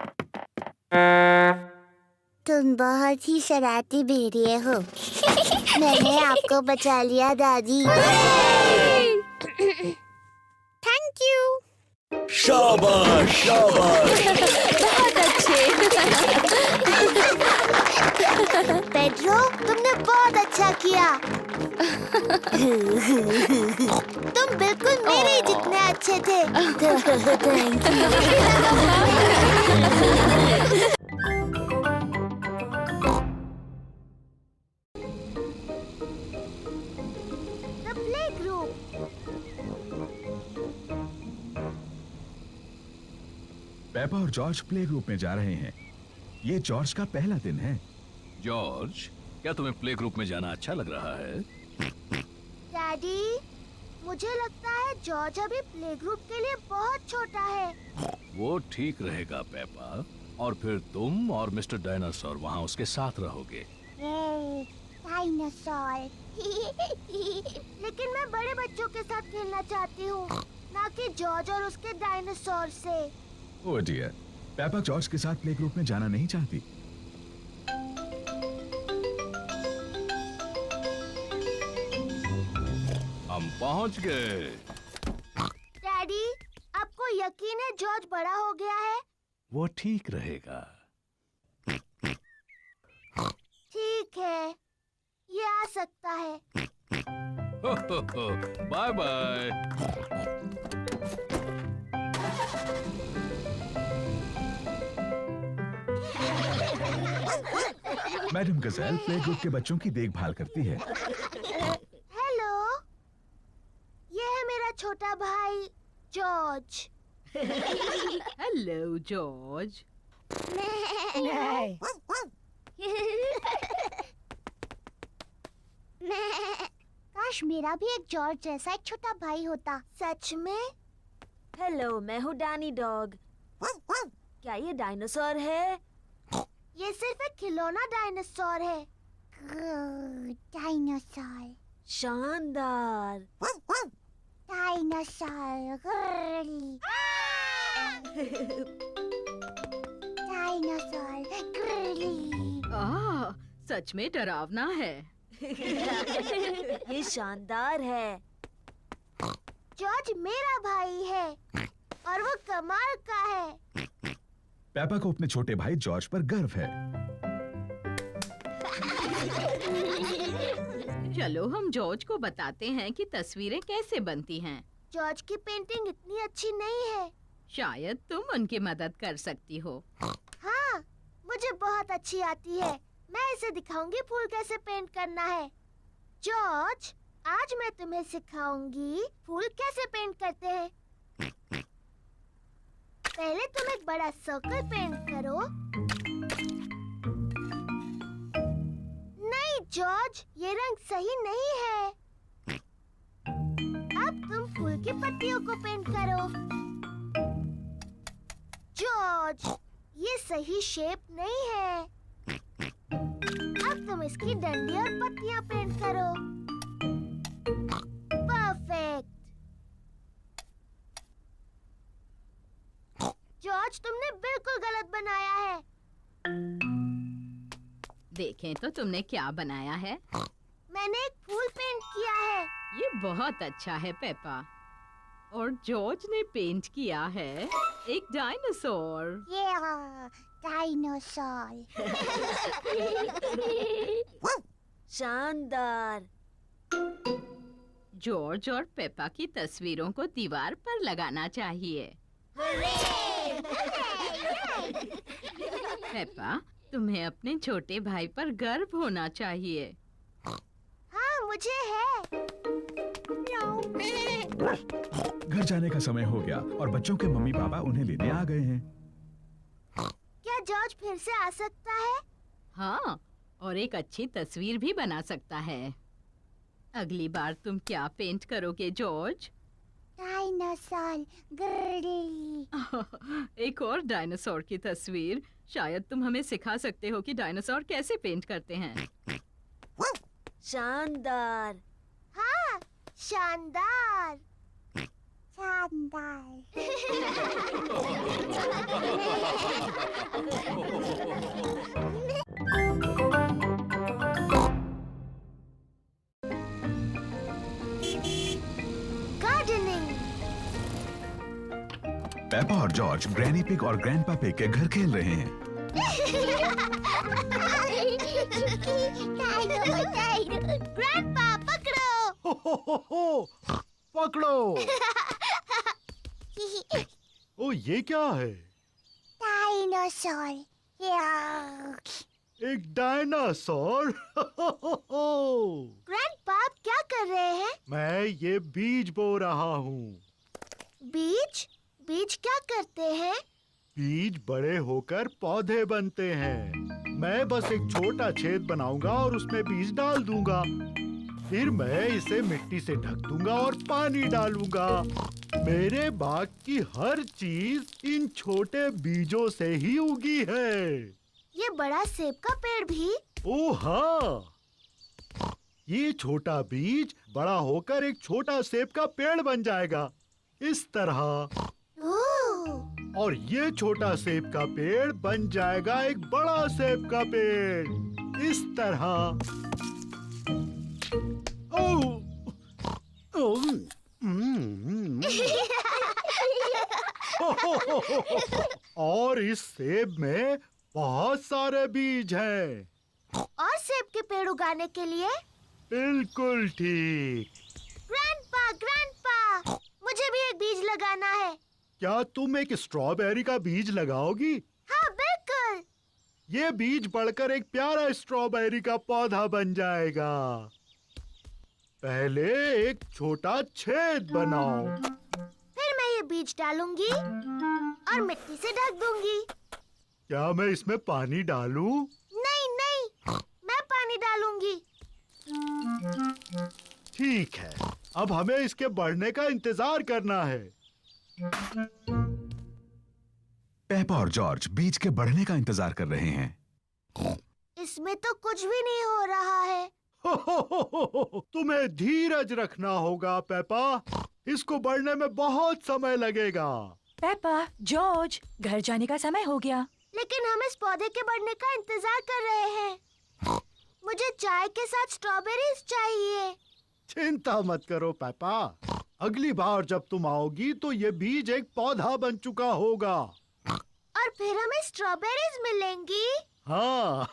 तुम बहुत ही शरारती भेड़िए हो। मैंने आपको बचा लिया दादी। Thank you. शाबाश शाबाश। बहुत अच्छे। पेड्रो, तुमने बहुत अच्छा किया। तुम बिल्कुल मेरे जितने अच्छे थे। Thank you. The playgroup. Peppa और जॉर्ज प्ले ग्रुप में जा रहे हैं। ये जॉर्ज का पहला दिन है। जॉर्ज, क्या तुम्हें प्ले ग्रुप में जाना अच्छा लग रहा है? डैडी, मुझे लगता है जॉर्ज अभी प्ले ग्रुप के लिए बहुत छोटा है। वो ठीक रहेगा पेपा, और फिर तुम और मिस्टर डायनासोर वहाँ उसके साथ रहोगे। डायनासोर। लेकिन मैं बड़े बच्चों के साथ खेलना चाहती हूँ, ना कि जॉर्ज और उसके डायनासोर से। ओह डियर, पेपा जॉर्ज के साथ प्ले ग्रुप में जाना नहीं चाहती। हम पहुँच गए। डैडी, आपको यकीन है जॉर्ज बड़ा हो गया है? वो ठीक रहेगा। ठीक है, ये आ सकता है। Bye bye. Madam Gazelle play group के बच्चों की देखभाल करती है। हेलो, ये है मेरा छोटा भाई जॉर्ज। Hello George. काश मेरा भी एक जॉर्ज जैसा एक छोटा भाई होता। सच में? हेलो, मैं हूँ डैनी डॉग। क्या ये डायनासोर है? ये सिर्फ एक खिलौना डायनासोर है। डायनासोर। शानदार। डायनासोर। डायनासोर। सच में डरावना है। ये शानदार है। जॉर्ज मेरा भाई है और वो कमाल का है। पेपा को अपने छोटे भाई जॉर्ज पर गर्व है। चलो हम जॉर्ज को बताते हैं कि तस्वीरें कैसे बनती हैं। जॉर्ज की पेंटिंग इतनी अच्छी नहीं है। शायद तुम उनकी मदद कर सकती हो। हाँ, मुझे बहुत अच्छी आती है। मैं इसे दिखाऊंगी फूल कैसे पेंट करना है। जॉर्ज, आज मैं तुम्हें सिखाऊंगी फूल कैसे पेंट करते हैं। पहले तुम एक बड़ा सर्कल पेंट करो। नहीं जॉर्ज, ये रंग सही नहीं है। अब तुम फूल की पत्तियों को पेंट करो। जॉर्ज, ये सही शेप नहीं है। अब तुम इसकी डंडी और पत्तियां पेंट करो। परफेक्ट। जॉर्ज, तुमने बिल्कुल गलत बनाया है। देखें तो तुमने क्या बनाया है। मैंने एक फूल पेंट किया है। ये बहुत अच्छा है पेपा। और जॉर्ज ने पेंट किया है एक डायनासोर। ये डायनासोर। शानदार। जॉर्ज और पेपा की तस्वीरों को दीवार पर लगाना चाहिए। पेपा, तुम्हें अपने छोटे भाई पर गर्व होना चाहिए। हाँ, मुझे है। घर जाने का समय हो गया और बच्चों के मम्मी पापा उन्हें लेने आ गए हैं। क्या जॉर्ज फिर से आ सकता है? हाँ, और एक अच्छी तस्वीर भी बना सकता है। अगली बार तुम क्या पेंट करोगे जॉर्ज? डायनासोर। एक और डायनासोर की तस्वीर। शायद तुम हमें सिखा सकते हो कि डायनासोर कैसे पेंट करते हैं। शानदार। हाँ, शानदार। शानदार। गार्डनिंग। पेपा और जॉर्ज ग्रैनी पिग और ग्रैंडपा पिग के घर खेल रहे हैं। ग्रैंडपा पकड़ो। पकड़ो। ओ ये क्या है? डायनासोर। एक डायनासोर। ग्रैंडपा आप क्या कर रहे हैं? मैं ये बीज बो रहा हूँ। बीज? बीज क्या करते हैं? बीज बड़े होकर पौधे बनते हैं। मैं बस एक छोटा छेद बनाऊंगा और उसमें बीज डाल दूंगा। फिर मैं इसे मिट्टी से ढक दूंगा और पानी डालूंगा। मेरे बाग की हर चीज इन छोटे बीजों से ही उगी है। ये बड़ा सेब का पेड़ भी? ओह हाँ, ये छोटा बीज बड़ा होकर एक छोटा सेब का पेड़ बन जाएगा, इस तरह। और ये छोटा सेब का पेड़ बन जाएगा एक बड़ा सेब का पेड़, इस तरह। और इस सेब में बहुत सारे बीज हैं। और सेब के पेड़ उगाने के लिए? बिल्कुल ठीक। ग्रैंडपा, ग्रैंडपा, मुझे भी एक बीज लगाना है। क्या तुम एक स्ट्रॉबेरी का बीज लगाओगी? हाँ, बिल्कुल। ये बीज बढ़कर एक प्यारा स्ट्रॉबेरी का पौधा बन जाएगा। पहले एक छोटा छेद बनाओ। फिर मैं ये बीज डालूंगी और मिट्टी से ढक दूंगी। क्या मैं इसमें पानी डालूं? नहीं नहीं, मैं पानी डालूंगी। ठीक है, अब हमें इसके बढ़ने का इंतजार करना है। पेपा और जॉर्ज बीज के बढ़ने का इंतजार कर रहे हैं। इसमें तो कुछ भी नहीं हो रहा है। तुम्हें धीरज रखना होगा पेपा, इसको बढ़ने में बहुत समय लगेगा। पेपा, जॉर्ज, घर जाने का समय हो गया। लेकिन हम इस पौधे के बढ़ने का इंतजार कर रहे हैं। मुझे चाय के साथ स्ट्रॉबेरीज चाहिए। चिंता मत करो पेपा, अगली बार जब तुम आओगी तो ये बीज एक पौधा बन चुका होगा। और फिर हमें स्ट्रॉबेरीज मिलेंगी। हाँ।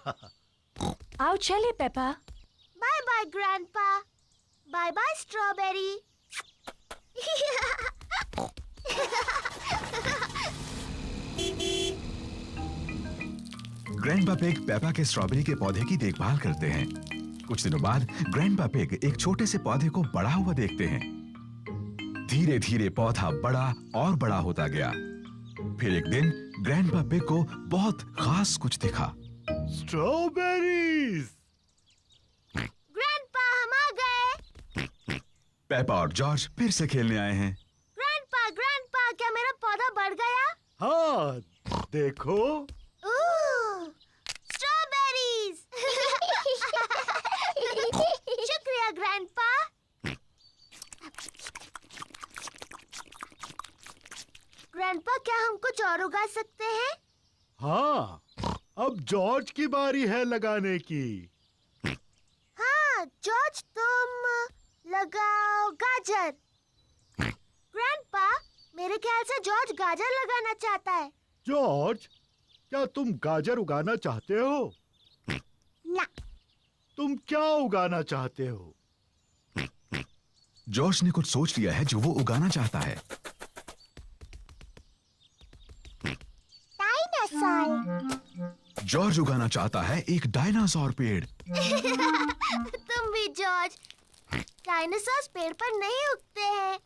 आओ चले Peppa. Bye bye grandpa. Bye bye strawberry. Grandpa Pig Peppa के स्ट्रॉबेरी के पौधे की देखभाल करते हैं। कुछ दिनों बाद ग्रैंडपा पिग एक छोटे से पौधे को बड़ा हुआ देखते हैं। धीरे धीरे पौधा बड़ा और बड़ा होता गया। फिर एक दिन ग्रैंडपा पिग को बहुत खास कुछ दिखा। स्ट्रॉबेरीज। ग्रैंडपा, हम आ गए। पेपा और जॉर्ज फिर से खेलने आए हैं। ग्रैंडपा, ग्रैंडपा, क्या मेरा पौधा बढ़ गया? हाँ, देखो। स्ट्रॉबेरीज। शुक्रिया ग्रैंडपा। ग्रैंडपा, क्या हम कुछ और उगा सकते हैं? हाँ, अब जॉर्ज की बारी है लगाने की। हाँ, जॉर्ज, तुम लगाओ गाजर। ग्रैंडपा, मेरे ख्याल से जॉर्ज गाजर लगाना चाहता है। जॉर्ज, क्या तुम गाजर उगाना चाहते हो? ना। तुम क्या उगाना चाहते हो? जॉर्ज ने कुछ सोच लिया है जो वो उगाना चाहता है। डायनासोर। जॉर्ज उगाना चाहता है एक डायनासोर पेड़। तुम भी जॉर्ज। डायनासोर पेड़ पर नहीं उगते हैं।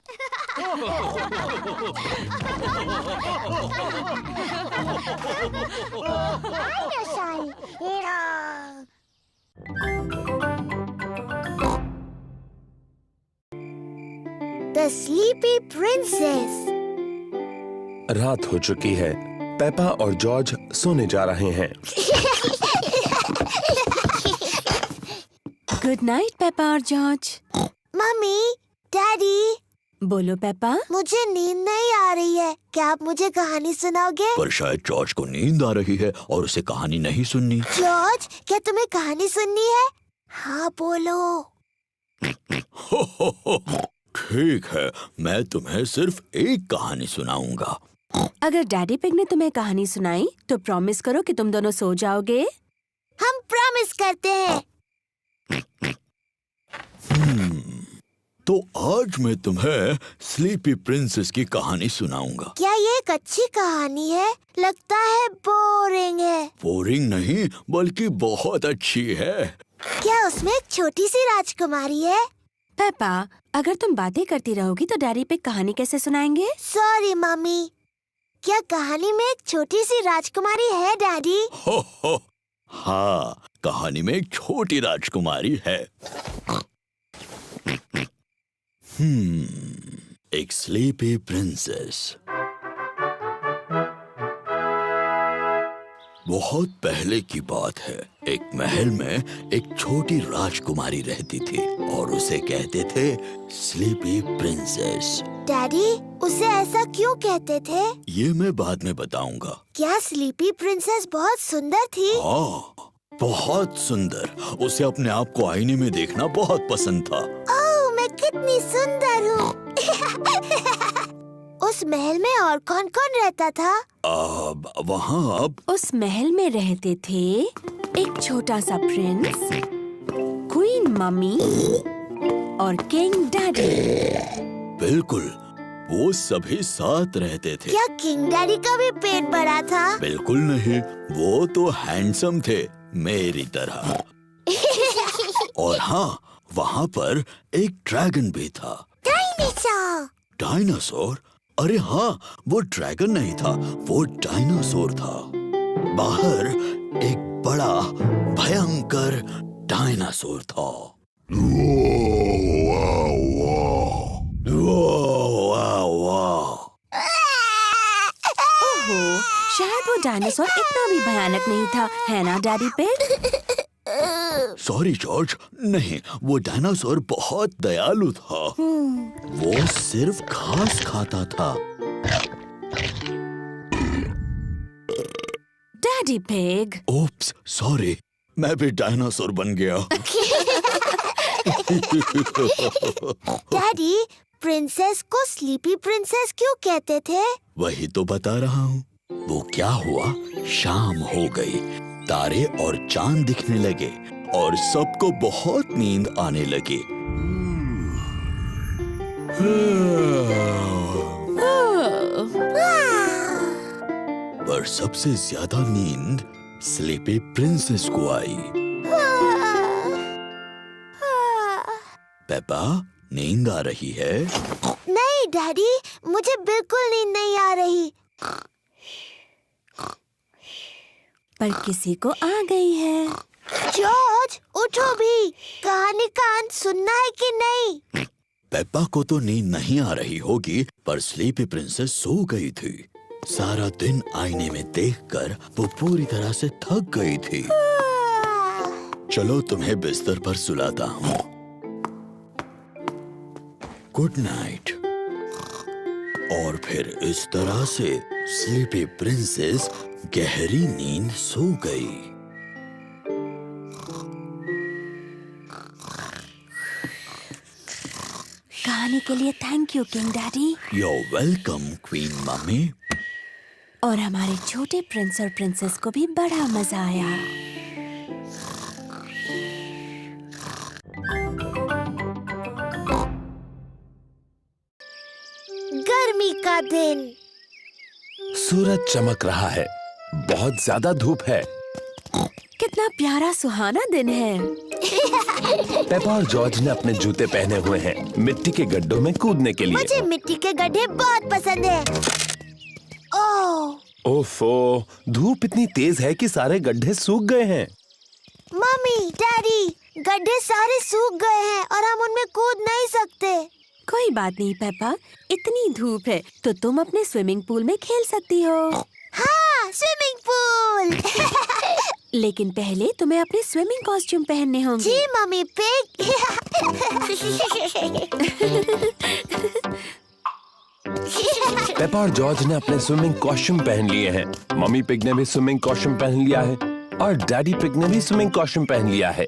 The Sleepy Princess। रात हो चुकी है। पेपा और जॉर्ज सोने जा रहे हैं। गुड नाइट पेपा और जॉर्ज। मम्मी, डैडी, बोलो पेपा। मुझे नींद नहीं आ रही है, क्या आप मुझे कहानी सुनाओगे? पर शायद जॉर्ज को नींद आ रही है और उसे कहानी नहीं सुननी। जॉर्ज, क्या तुम्हें कहानी सुननी है? हाँ बोलो। ठीक है, मैं तुम्हें सिर्फ एक कहानी सुनाऊंगा। अगर डैडी पिग ने तुम्हें कहानी सुनाई तो प्रॉमिस करो कि तुम दोनों सो जाओगे। हम प्रॉमिस करते हैं। तो आज मैं तुम्हें स्लीपी प्रिंसेस की कहानी सुनाऊंगा। क्या ये एक अच्छी कहानी है? लगता है बोरिंग है। बोरिंग नहीं, बल्कि बहुत अच्छी है। क्या उसमें एक छोटी सी राजकुमारी है? पेपा, अगर तुम बातें करती रहोगी तो डैडी पिग कहानी कैसे सुनाएंगे? सॉरी मम्मी, क्या कहानी में एक छोटी सी राजकुमारी है डैडी? हो, हाँ, कहानी में एक छोटी राजकुमारी है। एक स्लीपी प्रिंसेस। बहुत पहले की बात है। एक महल में एक छोटी राजकुमारी रहती थी और उसे कहते थे स्लीपी प्रिंसेस। डैडी, उसे ऐसा क्यों कहते थे? ये मैं बाद में बताऊंगा। क्या स्लीपी प्रिंसेस बहुत सुंदर थी? हाँ, बहुत सुंदर। उसे अपने आप को आईने में देखना बहुत पसंद था। ओह, मैं कितनी सुंदर हूँ। उस महल में और कौन कौन रहता था? वहाँ उस महल में रहते थे एक छोटा सा प्रिंस, क्वीन मम्मी और किंग डैडी। बिल्कुल, वो सभी साथ रहते थे। क्या किंग डैडी का भी पेट बड़ा था? बिल्कुल नहीं, वो तो हैंडसम थे मेरी तरह। और हाँ, वहाँ पर एक ड्रैगन भी था। डायनासोर। डायनासोर? अरे हाँ, वो ड्रैगन नहीं था, वो डायनासोर था। बाहर एक बड़ा भयंकर डायनासोर था। ओहो, शायद वो डायनासोर इतना भी भयानक नहीं था, है ना डैडी पिग? सॉरी जॉर्ज, नहीं, वो डायनासोर बहुत दयालु था। वो सिर्फ घास खाता था। Daddy pig. ओप्स, सॉरी, मैं भी डायनासोर बन गया। डैडी, प्रिंसेस को स्लीपी प्रिंसेस क्यों कहते थे? वही तो बता रहा हूँ। वो क्या हुआ, शाम हो गई, तारे और चांद दिखने लगे और सबको बहुत नींद आने लगी। पर सबसे ज्यादा नींद स्लीपी प्रिंसेस को आई। पेपा, नींद आ रही है? नहीं डैडी, मुझे बिल्कुल नींद नहीं आ रही। पर किसी को आ गई है। जॉर्ज, उठो भी, कहानी का अंत सुनना है कि नहीं? पेप्पा को तो नींद नहीं आ रही होगी, पर स्लीपी प्रिंसेस सो गई थी। सारा दिन आईने में देखकर वो पूरी तरह से थक गई थी। चलो तुम्हें बिस्तर पर सुलाता हूँ। Good night. और फिर इस तरह से स्लीपी प्रिंसेस गहरी नींद सो गई। कहानी के लिए thank you king daddy. You're welcome, queen mummy. और हमारे छोटे प्रिंस और प्रिंसेस को भी बड़ा मजा आया। गर्मी का दिन। सूरज चमक रहा है, बहुत ज्यादा धूप है। कितना प्यारा सुहाना दिन है। पेपा और जॉर्ज ने अपने जूते पहने हुए हैं मिट्टी के गड्ढों में कूदने के लिए। मुझे मिट्टी के गड्ढे बहुत पसंद है। ओह ओफो, धूप इतनी तेज है कि सारे गड्ढे सूख गए हैं। मम्मी, डैडी, गड्ढे सारे सूख गए हैं और हम उनमें कूद नहीं सकते। कोई बात नहीं पेपा, इतनी धूप है तो तुम अपने स्विमिंग पूल में खेल सकती हो। हाँ, स्विमिंग पूल। लेकिन पहले तुम्हें अपने स्विमिंग कॉस्ट्यूम पहनने होंगे। जी मम्मी पिग। पेपा और जॉर्ज ने अपने स्विमिंग कॉस्ट्यूम पहन लिए हैं। मम्मी पिग ने भी स्विमिंग कॉस्ट्यूम पहन लिया है और डैडी पिग ने भी स्विमिंग कॉस्ट्यूम पहन लिया है।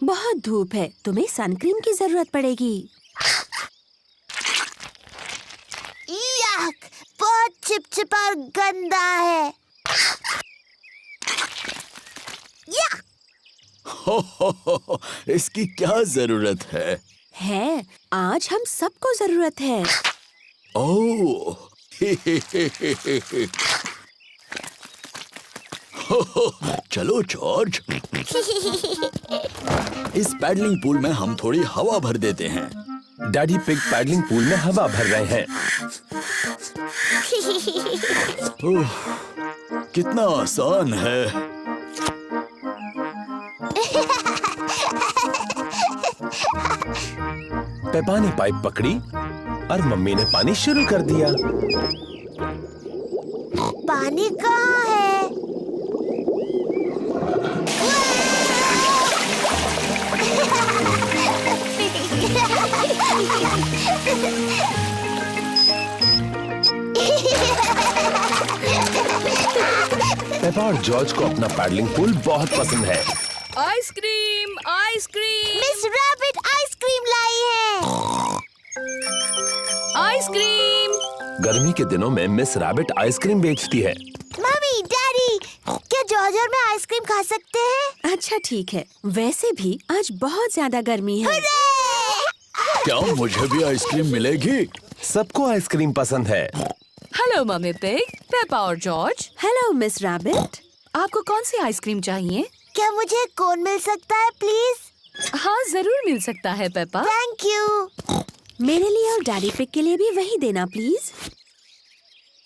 बहुत धूप है, तुम्हें सनक्रीम की जरूरत पड़ेगी। याक, बहुत चिपचिपा और गंदा है। या! हो, इसकी क्या जरूरत है? आज हम सबको जरूरत है। ओह, चलो जॉर्ज, इस पैडलिंग पूल में हम थोड़ी हवा भर देते हैं। डैडी पिग पैडलिंग पूल में हवा भर रहे हैं। ओह, कितना आसान है। पेपा ने पाइप पकड़ी और मम्मी ने पानी शुरू कर दिया। पानी कहाँ है? पेपा और जॉर्ज को अपना पैडलिंग पूल बहुत पसंद है। Ice cream, ice cream, Miss Rabbit ice cream लाई है। आइसक्रीम। गर्मी के दिनों में मिस रैबिट आइसक्रीम बेचती है। मम्मी, डैडी, क्या जॉर्ज और मैं आइसक्रीम खा सकते हैं? अच्छा ठीक है, वैसे भी आज बहुत ज्यादा गर्मी है। क्या मुझे भी आइसक्रीम मिलेगी? सबको आइसक्रीम पसंद है। हेलो मम्मी पिग, पेपा और जॉर्ज। Hello miss rabbit. आपको कौन सी आइसक्रीम चाहिए? क्या मुझे कोन मिल सकता है प्लीज? हाँ जरूर मिल सकता है पेपा। Thank you. मेरे लिए और डैडी पिग के लिए भी वही देना प्लीज।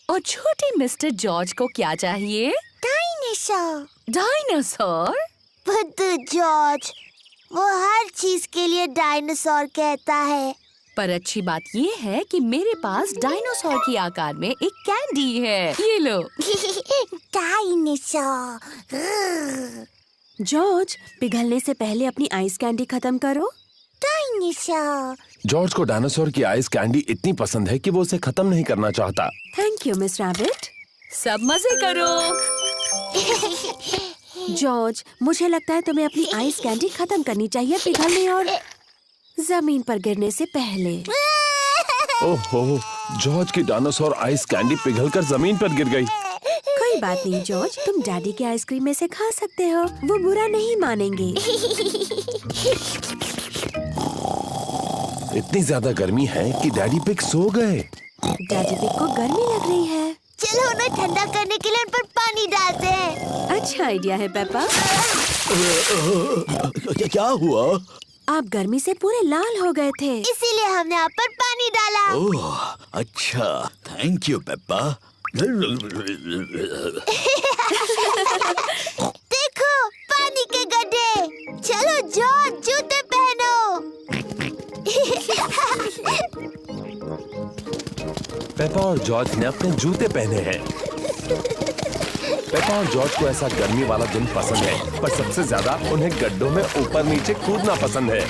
और छोटे मिस्टर जॉर्ज को क्या चाहिए? डायनासोर। डायनासोर? बुद्धू जॉर्ज, वो हर चीज के लिए डायनासोर कहता है। पर अच्छी बात ये है कि मेरे पास डायनासोर की आकार में एक कैंडी है। ये लो। डायनासोर। जॉर्ज, पिघलने से पहले अपनी आइस कैंडी खत्म करो। डायनासोर। जॉर्ज को डायनासोर की आइस कैंडी इतनी पसंद है कि वो उसे खत्म नहीं करना चाहता। Thank you miss rabbit. सब मजे करो। जॉर्ज, मुझे लगता है तुम्हें अपनी आइस कैंडी खत्म करनी चाहिए पिघलने और जमीन पर गिरने से पहले। ओहो, जॉर्ज की डायनासोर आइस कैंडी पिघलकर जमीन पर गिर गई। कोई बात नहीं जॉर्ज, तुम डैडी के आइसक्रीम में से खा सकते हो, वो बुरा नहीं मानेंगे। इतनी ज्यादा गर्मी है कि डैडी पिग सो गए। डैडी पिग को गर्मी लग रही है। चलो उन्हें ठंडा करने के लिए उन पर पानी डालते हैं। अच्छा आइडिया है पेपा। क्या हुआ? आप गर्मी से पूरे लाल हो गए थे, इसीलिए हमने आप पर पानी डाला। ओह, अच्छा, थैंक यू पेप्पा। देखो, पानी के गड्ढे। चलो जॉर्ज, जूते पहनो। पेपा और जॉर्ज ने अपने जूते पहने हैं। पेपा और जॉर्ज को ऐसा गर्मी वाला दिन पसंद है, पर सबसे ज्यादा उन्हें गड्ढों में ऊपर नीचे कूदना पसंद है।